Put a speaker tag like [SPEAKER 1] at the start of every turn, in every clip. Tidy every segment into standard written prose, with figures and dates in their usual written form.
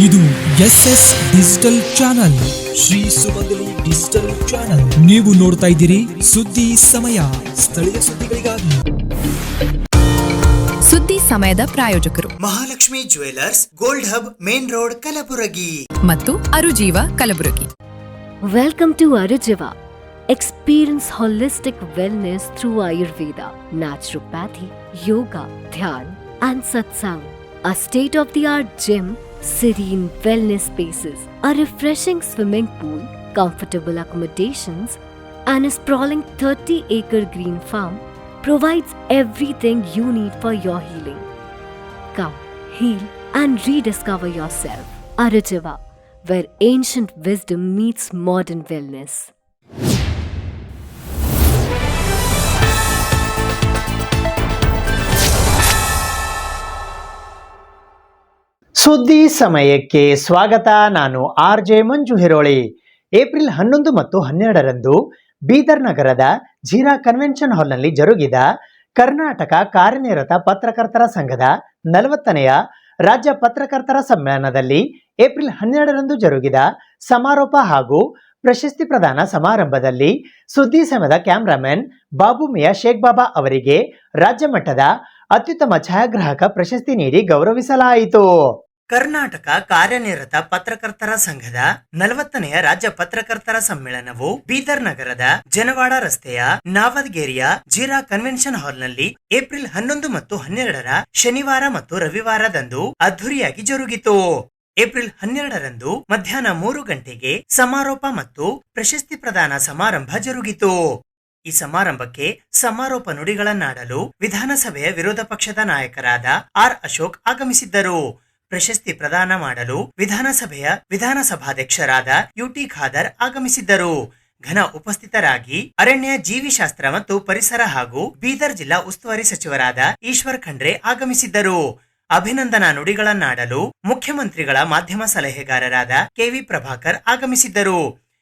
[SPEAKER 1] ಇದು SS digital channel, Shri ಸುಮಂಗಲಿ digital channel. ನೀವು ನೋಡ್ತಾ ಇದ್ದೀರಿ ಸುದ್ದಿ ಸಮಯ, ಸ್ಥಳೀಯ ಸುದ್ದಿಗಳಿಗಾಗಿ.
[SPEAKER 2] ಸುದ್ದಿ ಸಮಯದ ಪ್ರಾಯೋಜಕರು
[SPEAKER 3] Mahalakshmi jewellers, gold hub, main road, Kalaburagi
[SPEAKER 2] ಮತ್ತು ಅರುಜೀವ Kalaburagi.
[SPEAKER 4] Welcome to Arujiva. Experience holistic wellness through Ayurveda, naturopathy, yoga, dhyan, and satsang. A state-of-the-art gym, serene wellness spaces, a refreshing swimming pool, comfortable accommodations, and a sprawling 30-acre green farm provides everything you need for your healing. Come, heal, and rediscover yourself. Arujiva, where ancient wisdom meets modern wellness.
[SPEAKER 5] ಸುದ್ದಿ ಸಮಯಕ್ಕೆ ಸ್ವಾಗತ. ನಾನು RJ ಮಂಜು Hiroli. April 11 ಮತ್ತು 12ರಂದು ಬೀದರ್ ನಗರದ jeera convention ಹಾಲ್ನಲ್ಲಿ ಜರುಗಿದ ಕರ್ನಾಟಕ ಕಾರ್ಯನಿರತ ಪತ್ರಕರ್ತರ ಸಂಘದ 40ನೆಯ ರಾಜ್ಯ ಪತ್ರಕರ್ತರ ಸಮ್ಮೇಳನದಲ್ಲಿ ಏಪ್ರಿಲ್ 12ರಂದು ಜರುಗಿದ ಸಮಾರೋಪ ಹಾಗೂ ಪ್ರಶಸ್ತಿ ಪ್ರದಾನ ಸಮಾರಂಭದಲ್ಲಿ ಸುದ್ದಿ ಸಮಯದ ಕ್ಯಾಮ್ರಾಮನ್ ಬಾಬು ಮಿಯಾ ಶೇಖ್ ಬಾಬಾ ಅವರಿಗೆ ರಾಜ್ಯ ಮಟ್ಟದ ಅತ್ಯುತ್ತಮ ಛಾಯಾಗ್ರಾಹಕ ಪ್ರಶಸ್ತಿ ನೀಡಿ ಗೌರವಿಸಲಾಯಿತು. ಕರ್ನಾಟಕ ಕಾರ್ಯನಿರತ ಪತ್ರಕರ್ತರ ಸಂಘದ 40ನೆಯ ರಾಜ್ಯ ಪತ್ರಕರ್ತರ ಸಮ್ಮೇಳನವು ಬೀದರ್ ನಗರದ ಜನವಾಡ ರಸ್ತೆಯ ನಾವದ್ಗೇರಿಯ ಜೀರಾ ಕನ್ವೆನ್ಷನ್ ಹಾಲ್ನಲ್ಲಿ ಏಪ್ರಿಲ್ 11 ಮತ್ತು 12ರ ಶನಿವಾರ ಮತ್ತು ರವಿವಾರದಂದು ಅದ್ಧೂರಿಯಾಗಿ ಜರುಗಿತು. ಏಪ್ರಿಲ್ 12ರಂದು ಮಧ್ಯಾಹ್ನ 3 ಗಂಟೆಗೆ ಸಮಾರೋಪ ಮತ್ತು ಪ್ರಶಸ್ತಿ ಪ್ರದಾನ ಸಮಾರಂಭ ಜರುಗಿತು. ಈ ಸಮಾರಂಭಕ್ಕೆ ಸಮಾರೋಪ ನುಡಿಗಳನ್ನಾಡಲು ವಿಧಾನಸಭೆಯ ವಿರೋಧ ಪಕ್ಷದ ನಾಯಕರಾದ R ಅಶೋಕ್ ಆಗಮಿಸಿದ್ದರು. ಪ್ರಶಸ್ತಿ ಪ್ರದಾನ ಮಾಡಲು ವಿಧಾನಸಭಾಧ್ಯಕ್ಷರಾದ UT ಖಾದರ್ ಆಗಮಿಸಿದ್ದರು. ಘನ ಉಪಸ್ಥಿತರಾಗಿ ಅರಣ್ಯ ಜೀವಿಶಾಸ್ತ್ರ ಮತ್ತು ಪರಿಸರ ಹಾಗೂ ಬೀದರ್ ಜಿಲ್ಲಾ ಉಸ್ತುವಾರಿ ಸಚಿವರಾದ ಈಶ್ವರ್ ಖಂಡ್ರೆ ಆಗಮಿಸಿದ್ದರು. ಅಭಿನಂದನಾ ನುಡಿಗಳನ್ನಾಡಲು ಮುಖ್ಯಮಂತ್ರಿಗಳ ಮಾಧ್ಯಮ ಸಲಹೆಗಾರರಾದ KV ಪ್ರಭಾಕರ್ ಆಗಮಿಸಿದ್ದರು.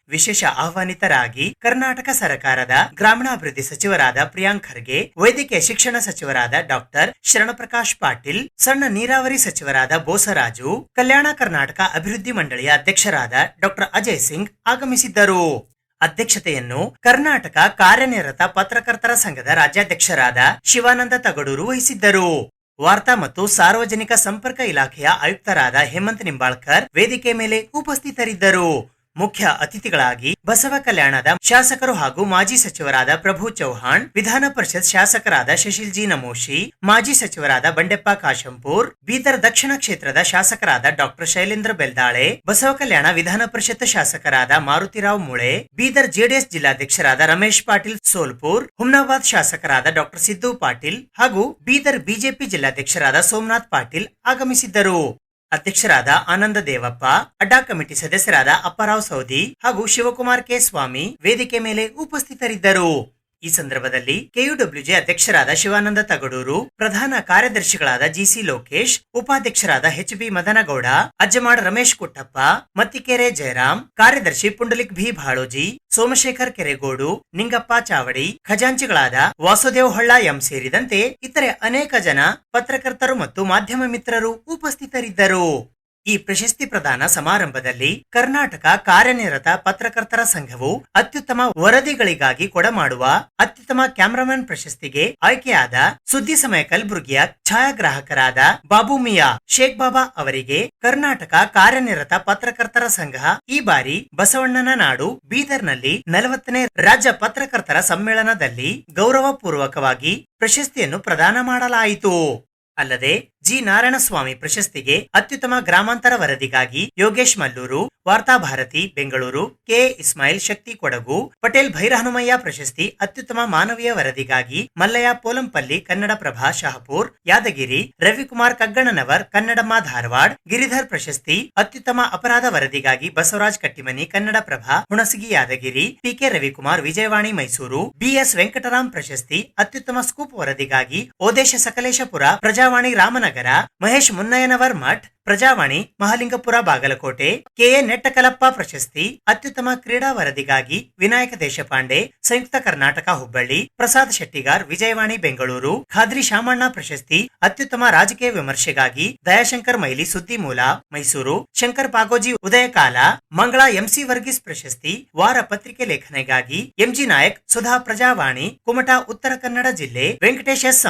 [SPEAKER 5] ವಿಶೇಷ ಆಹ್ವಾನಿತರಾಗಿ ಕರ್ನಾಟಕ ಸರ್ಕಾರದ ಗ್ರಾಮೀಣಾಭಿವೃದ್ಧಿ ಸಚಿವರಾದ ಪ್ರಿಯಾಂಕ್ ಖರ್ಗೆ, ವೈದ್ಯಕೀಯ ಶಿಕ್ಷಣ ಸಚಿವರಾದ ಡಾಕ್ಟರ್ ಶರಣಪ್ರಕಾಶ್ ಪಾಟೀಲ್, ಸಣ್ಣ ನೀರಾವರಿ ಸಚಿವರಾದ ಬೋಸರಾಜು, ಕಲ್ಯಾಣ ಕರ್ನಾಟಕ ಅಭಿವೃದ್ಧಿ ಮಂಡಳಿಯ ಅಧ್ಯಕ್ಷರಾದ ಡಾಕ್ಟರ್ ಅಜಯ್ ಸಿಂಗ್ ಆಗಮಿಸಿದ್ದರು. ಅಧ್ಯಕ್ಷತೆಯನ್ನು ಕರ್ನಾಟಕ ಕಾರ್ಯನಿರತ ಪತ್ರಕರ್ತರ ಸಂಘದ ರಾಜ್ಯಾಧ್ಯಕ್ಷರಾದ ಶಿವಾನಂದ ತಗಡೂರು ವಹಿಸಿದ್ದರು. ವಾರ್ತಾ ಮತ್ತು ಸಾರ್ವಜನಿಕ ಸಂಪರ್ಕ ಇಲಾಖೆಯ ಆಯುಕ್ತರಾದ ಹೇಮಂತ್ ನಿಂಬಾಳ್ಕರ್ ವೇದಿಕೆ ಮೇಲೆ ಉಪಸ್ಥಿತರಿದ್ದರು. ಮುಖ್ಯ ಅತಿಥಿಗಳಾಗಿ ಬಸವ ಕಲ್ಯಾಣದ ಶಾಸಕರು ಹಾಗೂ ಮಾಜಿ ಸಚಿವರಾದ ಪ್ರಭು ಚೌಹಾಣ್, ವಿಧಾನ ಪರಿಷತ್ ಶಾಸಕರಾದ ಶಶಿಲ್ ಜಿ ನಮೋಶಿ, ಮಾಜಿ ಸಚಿವರಾದ ಬಂಡೆಪ್ಪ ಕಾಶಂಪೂರ್, ಬೀದರ್ ದಕ್ಷಿಣ ಕ್ಷೇತ್ರದ ಶಾಸಕರಾದ ಡಾಕ್ಟರ್ ಶೈಲೇಂದ್ರ ಬೆಲ್ದಾಳೆ, ಬಸವ ಕಲ್ಯಾಣ ವಿಧಾನ ಪರಿಷತ್ ಶಾಸಕರಾದ ಮಾರುತಿರಾವ್ ಮುಳೆ, ಬೀದರ್ JDS ಜಿಲ್ಲಾಧ್ಯಕ್ಷರಾದ ರಮೇಶ್ ಪಾಟೀಲ್ ಸೋಲ್ಪುರ್, ಹುಮ್ನಾಬಾದ್ ಶಾಸಕರಾದ ಡಾಕ್ಟರ್ ಸಿದ್ದು ಪಾಟೀಲ್ ಹಾಗೂ ಬೀದರ್ ಬಿಜೆಪಿ ಜಿಲ್ಲಾಧ್ಯಕ್ಷರಾದ ಸೋಮನಾಥ್ ಪಾಟೀಲ್ ಆಗಮಿಸಿದ್ದರು. ಅಧ್ಯಕ್ಷರಾದ ಆನಂದ ದೇವಪ್ಪ, ಅಡ್ಡಾ ಕಮಿಟಿ ಸದಸ್ಯರಾದ ಅಪ್ಪರಾವ್ ಸೌದಿ ಹಾಗೂ ಶಿವಕುಮಾರ್ ಕೆ ಸ್ವಾಮಿ ವೇದಿಕೆ ಮೇಲೆ ಉಪಸ್ಥಿತರಿದ್ದರು. ಈ ಸಂದರ್ಭದಲ್ಲಿ KUWJ ಅಧ್ಯಕ್ಷರಾದ ಶಿವಾನಂದ ತಗಡೂರು, ಪ್ರಧಾನ ಕಾರ್ಯದರ್ಶಿಗಳಾದ GC ಲೋಕೇಶ್, ಉಪಾಧ್ಯಕ್ಷರಾದ HB ಮದನಗೌಡ, ಅಜ್ಜಮಾಡ್ ರಮೇಶ್ ಕುಟ್ಟಪ್ಪ, ಮತ್ತಿಕೆರೆ ಜಯರಾಮ್, ಕಾರ್ಯದರ್ಶಿ ಪುಂಡಲಿಕ್ ಭಿ ಭಾಳೋಜಿ, ಸೋಮಶೇಖರ್ ಕೆರೆಗೋಡು, ನಿಂಗಪ್ಪ ಚಾವಡಿ, ಖಜಾಂಚಿಗಳಾದ ವಾಸುದೇವ್ ಹೊಳ್ಳ ಎಂ ಸೇರಿದಂತೆ ಇತರೆ ಅನೇಕ ಜನ ಪತ್ರಕರ್ತರು ಮತ್ತು ಮಾಧ್ಯಮ ಮಿತ್ರರು ಉಪಸ್ಥಿತರಿದ್ದರು. ಈ ಪ್ರಶಸ್ತಿ ಪ್ರದಾನ ಸಮಾರಂಭದಲ್ಲಿ ಕರ್ನಾಟಕ ಕಾರ್ಯನಿರತ ಪತ್ರಕರ್ತರ ಸಂಘವು ಅತ್ಯುತ್ತಮ ವರದಿಗಳಿಗಾಗಿ ಕೊಡಮಾಡುವ ಅತ್ಯುತ್ತಮ ಕ್ಯಾಮರಾಮನ್ ಪ್ರಶಸ್ತಿಗೆ ಆಯ್ಕೆಯಾದ ಸುದ್ದಿ ಸಮಯ ಕಲಬುರಗಿಯ ಛಾಯಾಗ್ರಾಹಕರಾದ ಬಾಬು ಮಿಯಾ ಶೇಖ್ ಬಾಬಾ ಅವರಿಗೆ ಕರ್ನಾಟಕ ಕಾರ್ಯನಿರತ ಪತ್ರಕರ್ತರ ಸಂಘ ಈ ಬಾರಿ ಬಸವಣ್ಣನ ನಾಡು ಬೀದರ್ನಲ್ಲಿ 40ನೇ ರಾಜ್ಯ ಪತ್ರಕರ್ತರ ಸಮ್ಮೇಳನದಲ್ಲಿ ಗೌರವ ಪೂರ್ವಕವಾಗಿ ಪ್ರಶಸ್ತಿಯನ್ನು ಪ್ರದಾನ ಮಾಡಲಾಯಿತು. ಅಲ್ಲದೆ ಜಿ ನಾರಾಯಣಸ್ವಾಮಿ ಪ್ರಶಸ್ತಿಗೆ ಅತ್ಯುತ್ತಮ ಗ್ರಾಮಾಂತರ ವರದಿಗಾಗಿ ಯೋಗೇಶ್ ಮಲ್ಲೂರು, ವಾರ್ತಾ ಭಾರತಿ ಬೆಂಗಳೂರು, ಕೆ ಇಸ್ಮಾಯಿಲ್ ಶಕ್ತಿ ಕೊಡಗು, ಪಟೇಲ್ ಭೈರಹನುಮಯ್ಯ ಪ್ರಶಸ್ತಿ ಅತ್ಯುತ್ತಮ ಮಾನವೀಯ ವರದಿಗಾಗಿ ಮಲ್ಲಯ್ಯ ಪೋಲಂಪಲ್ಲಿ ಕನ್ನಡಪ್ರಭ ಶಹಪುರ್ ಯಾದಗಿರಿ, ರವಿಕುಮಾರ್ ಕಗ್ಗಣ್ಣನವರ್ ಕನ್ನಡಮ್ಮ ಧಾರವಾಡ, ಗಿರಿಧರ್ ಪ್ರಶಸ್ತಿ ಅತ್ಯುತ್ತಮ ಅಪರಾಧ ವರದಿಗಾಗಿ ಬಸವರಾಜ್ ಕಟ್ಟಿಮನಿ ಕನ್ನಡಪ್ರಭ ಹುಣಸಗಿ ಯಾದಗಿರಿ, PK ರವಿಕುಮಾರ್ ವಿಜಯವಾಣಿ ಮೈಸೂರು, BS ವೆಂಕಟರಾಮ್ ಪ್ರಶಸ್ತಿ ಅತ್ಯುತ್ತಮ ಸ್ಕೂಪ್ ವರದಿಗಾಗಿ ಓದೇಶ ಸಕಲೇಶಪುರ ಪ್ರಜಾವಾಣಿ ರಾಮನಗರ, ಮಹೇಶ್ ಮುನ್ನಯ್ಯನವರ್ ಮಠ್ ಪ್ರಜಾವಾಣಿ ಮಹಾಲಿಂಗಪುರ ಬಾಗಲಕೋಟೆ. ಕೆಎ ನೆಟ್ಟಕಲಪ್ಪ ಪ್ರಶಸ್ತಿ ಅತ್ಯುತ್ತಮ ಕ್ರೀಡಾ ವರದಿಗಾಗಿ ವಿನಾಯಕ ದೇಶಪಾಂಡೆ ಸಂಯುಕ್ತ ಕರ್ನಾಟಕ ಹುಬ್ಬಳ್ಳಿ. ಪ್ರಸಾದ್ ಶೆಟ್ಟಿಗಾರ್ ವಿಜಯವಾಣಿ ಬೆಂಗಳೂರು. ಖಾದ್ರಿ ಶಾಮಣ್ಣ ಪ್ರಶಸ್ತಿ ಅತ್ಯುತ್ತಮ ರಾಜಕೀಯ ವಿಮರ್ಶೆಗಾಗಿ ದಯಾಶಂಕರ್ ಮೈಲಿ ಸುದ್ದಿಮೂಲ ಮೈಸೂರು. ಶಂಕರ್ ಪಾಗೋಜಿ ಉದಯಕಾಲ. ಮಂಗಳ ಎಂಸಿ ವರ್ಗೀಸ್ ಪ್ರಶಸ್ತಿ ವಾರ ಪತ್ರಿಕೆ ಲೇಖನೆಗಾಗಿ ಎಂಜಿ ನಾಯಕ್ ಸುಧಾ ಪ್ರಜಾವಾಣಿ ಕುಮಟಾ ಉತ್ತರ ಕನ್ನಡ ಜಿಲ್ಲೆ. ವೆಂಕಟೇಶ್ ಎಸ್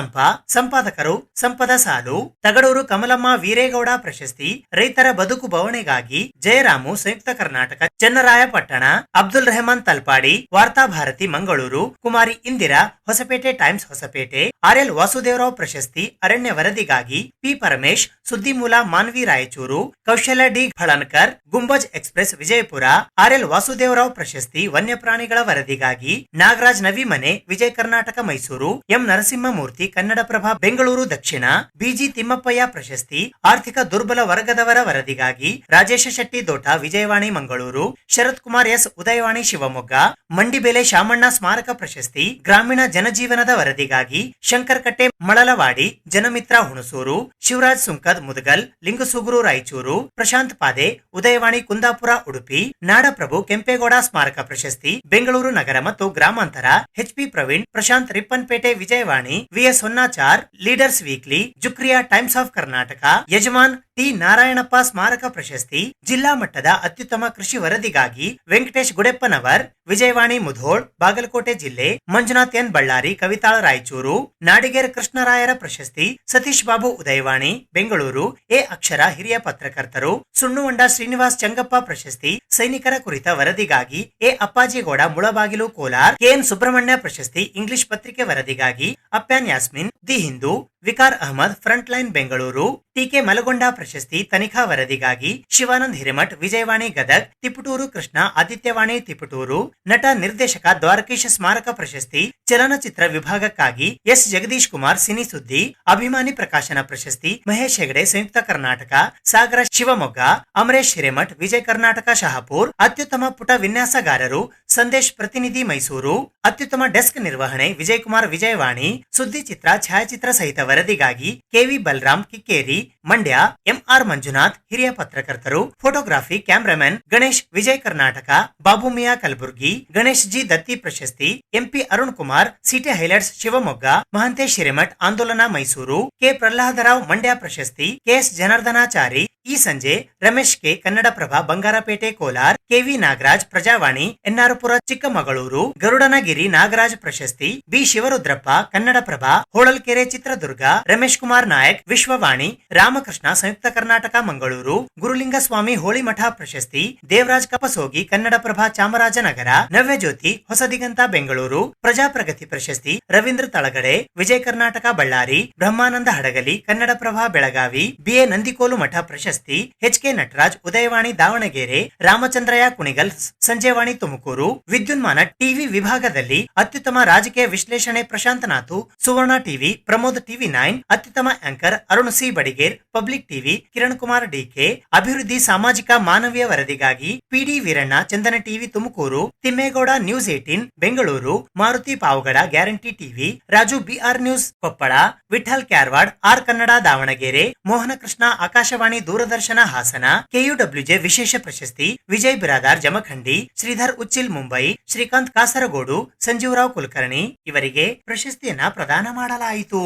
[SPEAKER 5] ಸಂಪಾದಕರು ಸಂಪದ ಸಾಲು. ತಗಡೂರು ಕಮಲಮ್ಮ ವೀರೇಗೌಡ ಪ್ರಶಸ್ತಿ ರೈತರ ಬದುಕು ಬವಣೆಗಾಗಿ ಜಯರಾಮು ಸಂಯುಕ್ತ ಕರ್ನಾಟಕ ಚನ್ನರಾಯಪಟ್ಟಣ. ಅಬ್ದುಲ್ ರೆಹಮಾನ್ ತಲ್ಪಾಡಿ ವಾರ್ತಾ ಭಾರತಿ ಮಂಗಳೂರು. ಕುಮಾರಿ ಇಂದಿರಾ ಹೊಸಪೇಟೆ ಟೈಮ್ಸ್ ಹೊಸಪೇಟೆ. ಆರ್ಎಲ್ ವಾಸುದೇವರಾವ್ ಪ್ರಶಸ್ತಿ ಅರಣ್ಯ ವರದಿಗಾಗಿ P Paramesh Suddimoola Manvi Raichur. Kaushalya D Phalankar Gumbaz Express Vijayapura. RL Vasudevarao ಪ್ರಶಸ್ತಿ ವನ್ಯಪ್ರಾಣಿಗಳ ವರದಿಗಾಗಿ ನಾಗರಾಜ್ ನವಿಮನೆ ವಿಜಯ ಕರ್ನಾಟಕ ಮೈಸೂರು. ಎಂ ನರಸಿಂಹಮೂರ್ತಿ ಕನ್ನಡಪ್ರಭ ಬೆಂಗಳೂರು ದಕ್ಷಿಣ. ಬಿಜಿ ತಿಮ್ಮಪ್ಪಯ್ಯ ಪ್ರಶಸ್ತಿ ಆರ್ಥಿಕ ದುರ್ಬಲ ವರ್ಗದವರ ವರದಿಗಾಗಿ ರಾಜೇಶ ಶೆಟ್ಟಿ ದೋಟ ವಿಜಯವಾಣಿ ಮಂಗಳೂರು. ಶರತ್ ಕುಮಾರ್ ಎಸ್ ಉದಯವಾಣಿ ಶಿವಮೊಗ್ಗ. ಮಂಡಿಬೆಲೆ ಶಾಮಣ್ಣ ಸ್ಮಾರಕ ಪ್ರಶಸ್ತಿ ಗ್ರಾಮೀಣ ಜನಜೀವನದ ವರದಿಗಾಗಿ ಶಂಕರ್ ಕಟ್ಟೆ ಮಳಲವಾಡಿ ಜನಮಿತ್ರ ಹುಣಸೂರು. ಶಿವರಾಜ್ ಸುಂಕದ್ ಮುದಗಲ್ ಲಿಂಗಸುಗೂರು ರಾಯಚೂರು. ಪ್ರಶಾಂತ್ ಪಾದೆ ಉದಯವಾಣಿ ಕುಂದಾಪುರ ಉಡುಪಿ. ನಾಡಪ್ರಭು ಕೆಂಪೇಗೌಡ ಸ್ಮಾರಕ ಪ್ರಶಸ್ತಿ ಬೆಂಗಳೂರು ನಗರ ಮತ್ತು ಗ್ರಾಮಾಂತರ. HP Praveen Prashanth Rippanpete Vijayavani. VS Honnachar Leaders Weekly. Zakriya Times of Karnataka. Yajaman T Narayanappa ಸ್ಮಾರಕ ಪ್ರಶಸ್ತಿ ಜಿಲ್ಲಾ ಮಟ್ಟದ ಅತ್ಯುತ್ತಮ ಕೃಷಿ ವರದಿಗಾಗಿ ವೆಂಕಟೇಶ್ ಗುಡೆಪ್ಪನವರ್ ವಿಜಯವಾಣಿ ಮುಧೋಳ್ ಬಾಗಲಕೋಟೆ ಜಿಲ್ಲೆ. ಮಂಜುನಾಥ್ ಎನ್ ಬಳ್ಳಾರಿ ಕವಿತಾಳ ರಾಯಚೂರು. ನಾಡಿಗೇರ್ ಕೃಷ್ಣರಾಯರ ಪ್ರಶಸ್ತಿ ಸತೀಶ್ ಬಾಬು ಉದಯವಾಣಿ ಬೆಂಗಳೂರು. ಎ ಅಕ್ಷರ ಹಿರಿಯ ಪತ್ರಕರ್ತರು. ಸುಣ್ಣುವಂಡ ಶ್ರೀನಿವಾಸ್ ಚಂಗಪ್ಪ ಪ್ರಶಸ್ತಿ ಸೈನಿಕರ ಕುರಿತ ವರದಿಗಾಗಿ ಎ ಅಪ್ಪಾಜಿಗೌಡ ಮುಳಬಾಗಿಲು ಕೋಲಾರ್. ಕೆಎನ್ ಸುಬ್ರಹ್ಮಣ್ಯ ಪ್ರಶಸ್ತಿ ಇಂಗ್ಲಿಷ್ ಪತ್ರಿಕೆ ವರದಿಗಾಗಿ Afshan Yasmin The Hindu. Vikar Ahmed Frontline Bengaluru. TK Malagonda ಪ್ರಶಸ್ತಿ ತನಿಖಾ ವರದಿಗಾಗಿ ಶಿವಾನಂದ್ ಹಿರೇಮಠ್ ವಿಜಯವಾಣಿ ಗದಗ್. ತಿಪಟೂರು ಕೃಷ್ಣ ಆದಿತ್ಯವಾಣಿ ತಿಪಟೂರು. ನಟ ನಿರ್ದೇಶಕ ದ್ವಾರಕೀಶ್ ಸ್ಮಾರಕ ಪ್ರಶಸ್ತಿ ಚಲನಚಿತ್ರ ವಿಭಾಗಕ್ಕಾಗಿ ಎಸ್ ಜಗದೀಶ್ ಕುಮಾರ್ ಸಿನಿ ಸುದ್ದಿ. ಅಭಿಮಾನಿ ಪ್ರಕಾಶನ ಪ್ರಶಸ್ತಿ ಮಹೇಶ್ ಹೆಗಡೆ ಸಂಯುಕ್ತ ಕರ್ನಾಟಕ ಸಾಗರ ಶಿವಮೊಗ್ಗ. ಅಮರೇಶ್ ಹಿರೇಮಠ್ ವಿಜಯ ಕರ್ನಾಟಕ ಶಹಾಪುರ್. ಅತ್ಯುತ್ತಮ ಪುಟ ವಿನ್ಯಾಸಗಾರರು ಸಂದೇಶ್ ಪ್ರತಿನಿಧಿ ಮೈಸೂರು. ಅತ್ಯುತ್ತಮ ಡೆಸ್ಕ್ ನಿರ್ವಹಣೆ ವಿಜಯಕುಮಾರ್ ವಿಜಯವಾಣಿ. ಸುದ್ದಿ ಚಿತ್ರ ಛಾಯಾಚಿತ್ರ ಸಹಿತ ವರದಿಗಾಗಿ ಕೆವಿ ಬಲರಾಮ್ ಕಿಕ್ಕೇರಿ ಮಂಡ್ಯ. ಎಂಆರ್ ಮಂಜುನಾಥ್ ಹಿರಿಯ ಪತ್ರಕರ್ತರು. Photography cameraman Ganesh Vijaya Karnataka Babu Miya Kalaburagi. Ganesh G ದತ್ತಿ ಪ್ರಶಸ್ತಿ MP Arun Kumar city highlights Shivamogga. Mahantesh Hiremath ಆಂದೋಲನ ಮೈಸೂರು. ಕೆ ಪ್ರಹ್ಲಾದರಾವ್ ಮಂಡ್ಯ ಪ್ರಶಸ್ತಿ ಕೆಎಸ್ ಜನಾರ್ದನಾಚಾರಿ. ಈ ಸಂಜೆ ರಮೇಶ್ ಕೆ ಕನ್ನಡಪ್ರಭ ಬಂಗಾರಪೇಟೆ ಕೋಲಾರ್. ಕೆವಿ ನಾಗರಾಜ್ ಪ್ರಜಾವಾಣಿ ಎನ್ನಾರಪುರ ಚಿಕ್ಕಮಗಳೂರು. ಗರುಡನಗಿರಿ ನಾಗರಾಜ್ ಪ್ರಶಸ್ತಿ ಬಿ ಶಿವರುದ್ರಪ್ಪ ಕನ್ನಡಪ್ರಭ ಹೋಳಲ್ಕೆರೆ ಚಿತ್ರದುರ್ಗ. ರಮೇಶ್ ಕುಮಾರ್ ನಾಯಕ್ ವಿಶ್ವವಾಣಿ. ರಾಮಕೃಷ್ಣ ಸಂಯುಕ್ತ ಕರ್ನಾಟಕ ಮಂಗಳೂರು. ಗುರುಲಿಂಗಸ್ವಾಮಿ ಹೋಳಿಮಠ ಪ್ರಶಸ್ತಿ ದೇವರಾಜ್ ಕಪಸೋಗಿ ಕನ್ನಡಪ್ರಭ ಚಾಮರಾಜನಗರ. ನವ್ಯಜ್ಯೋತಿ ಹೊಸದಿಗಂತ ಬೆಂಗಳೂರು. ಪ್ರಜಾಪ್ರಗತಿ ಪ್ರಶಸ್ತಿ ರವೀಂದ್ರ ತಳಗಡೆ ವಿಜಯ ಕರ್ನಾಟಕ ಬಳ್ಳಾರಿ. ಬ್ರಹ್ಮಾನಂದ ಹಡಗಲಿ ಕನ್ನಡಪ್ರಭ ಬೆಳಗಾವಿ. ಬಿಎ ನಂದಿಕೋಲು ಮಠ ಪ್ರಶಸ್ತಿ ಎಚ್ ಕೆ ನಟರಾಜ್ ಉದಯವಾಣಿ ದಾವಣಗೆರೆ. ರಾಮಚಂದ್ರಯ್ಯ ಕುಣಿಗಲ್ ಸಂಜೆವಾಣಿ ತುಮಕೂರು. ವಿದ್ಯುನ್ಮಾನ ಟಿವಿ ವಿಭಾಗದಲ್ಲಿ ಅತ್ಯುತ್ತಮ ರಾಜಕೀಯ ವಿಶ್ಲೇಷಣೆ ಪ್ರಶಾಂತ್ ನಾಥು ಸುವರ್ಣ ಟಿವಿ ಪ್ರಮೋದ್ ಟಿವಿ 9. ಅತ್ಯುತ್ತಮ anchor Arun C Badiger Public TV. Kiran Kumar DK. ಅಭಿವೃದ್ಧಿ ಸಾಮಾಜಿಕ ಮಾನವೀಯ ವರದಿಗಾಗಿ PD Veeranna Chandana TV Tumakuru. Thimmegowda News 18 Bengaluru. Maruti Pavagada Guarantee TV. Raju BR News Koppal. Vithal ಕ್ಯಾರ್ವಾಡ್ R Kannada Davanagere. ಮೋಹನ ಕೃಷ್ಣ ಆಕಾಶವಾಣಿ ದೂರದರ್ಶನ ಹಾಸನ. ಕೆಯುಡಬ್ಲ್ಯೂಜೆ ವಿಶೇಷ ಪ್ರಶಸ್ತಿ ವಿಜಯ್ ಬಿರಾದಾರ್ ಜಮಖಂಡಿ. ಶ್ರೀಧರ್ ಉಚ್ಚಿಲ್ ಮುಂಬೈ. ಶ್ರೀಕಾಂತ್ ಕಾಸರಗೋಡು. ಸಂಜೀವರಾವ್ ಕುಲಕರ್ಣಿ ಇವರಿಗೆ ಪ್ರಶಸ್ತಿಯನ್ನ ಪ್ರದಾನ ಮಾಡಲಾಯಿತು.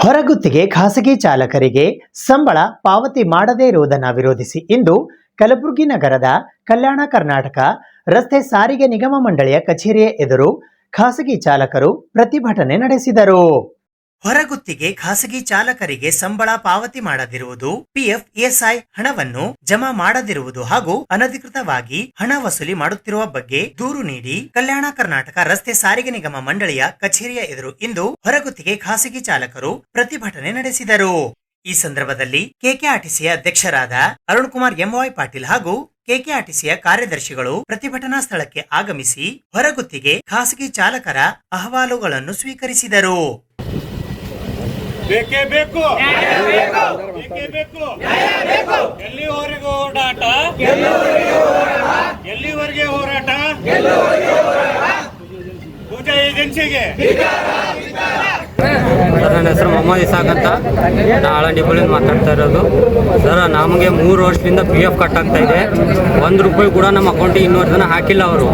[SPEAKER 6] ಹೊರಗುತ್ತಿಗೆ ಖಾಸಗಿ ಚಾಲಕರಿಗೆ ಸಂಬಳ ಪಾವತಿ ಮಾಡದೇ ಇರುವುದನ್ನು ವಿರೋಧಿಸಿ ಇಂದು ಕಲಬುರಗಿ ನಗರದ ಕಲ್ಯಾಣ ಕರ್ನಾಟಕ ರಸ್ತೆ ಸಾರಿಗೆ ನಿಗಮ ಮಂಡಳಿಯ ಕಚೇರಿಯ ಎದುರು ಖಾಸಗಿ ಚಾಲಕರು ಪ್ರತಿಭಟನೆ ನಡೆಸಿದರು.
[SPEAKER 5] ಹೊರಗುತ್ತಿಗೆ ಖಾಸಗಿ ಚಾಲಕರಿಗೆ ಸಂಬಳ ಪಾವತಿ ಮಾಡದಿರುವುದು, ಪಿಎಫ್ ಇಎಸ್ಐ ಹಣವನ್ನು ಜಮಾ ಮಾಡದಿರುವುದು ಹಾಗೂ ಅನಧಿಕೃತವಾಗಿ ಹಣ ವಸೂಲಿ ಮಾಡುತ್ತಿರುವ ಬಗ್ಗೆ ದೂರು ನೀಡಿ ಕಲ್ಯಾಣ ಕರ್ನಾಟಕ ರಸ್ತೆ ಸಾರಿಗೆ ನಿಗಮ ಮಂಡಳಿಯ ಕಚೇರಿಯ ಎದುರು ಇಂದು ಹೊರಗುತ್ತಿಗೆ ಖಾಸಗಿ ಚಾಲಕರು ಪ್ರತಿಭಟನೆ ನಡೆಸಿದರು. ಈ ಸಂದರ್ಭದಲ್ಲಿ ಕೆಕೆಆರ್ಟಿಸಿಯ ಅಧ್ಯಕ್ಷರಾದ ಅರುಣ್ ಕುಮಾರ್ ಎಂವೈ ಪಾಟೀಲ್ ಹಾಗೂ ಕೆಕೆಆರ್ಟಿಸಿಯ ಕಾರ್ಯದರ್ಶಿಗಳು ಪ್ರತಿಭಟನಾ ಸ್ಥಳಕ್ಕೆ ಆಗಮಿಸಿ ಹೊರಗುತ್ತಿಗೆ ಖಾಸಗಿ ಚಾಲಕರ ಅಹವಾಲುಗಳನ್ನು ಸ್ವೀಕರಿಸಿದರು.
[SPEAKER 7] ಬೇಕೇ ಬೇಕು, ಬೇಕೇ ಬೇಕು, ಎಲ್ಲಿವರೆಗೂ ಹೋರಾಟ, ಎಲ್ಲಿವರೆಗೆ ಹೋರಾಟ, ಪೂಜಾ ಏಜೆನ್ಸಿಗೆ
[SPEAKER 8] ಸರ್ ನನ್ನ ಹೆಸರು ಮೊಹಮ್ಮದ್ ಇಸಾಕ್ ಅಂತ, ನಾ ಆಳಂಡಿಪಳ್ಳಿಯಿಂದ ಮಾತಾಡ್ತಾ ಇರೋದು. ಸರ್ ನಮಗೆ 3 ವರ್ಷದಿಂದ PF ಕಟ್ ಆಗ್ತಾ ಇದೆ. 1 ರೂಪಾಯಿ ಕೂಡ ನಮ್ಮ ಅಕೌಂಟಿಗೆ ಇನ್ನೂರು ಜನ ಹಾಕಿಲ್ಲ. ಅವರು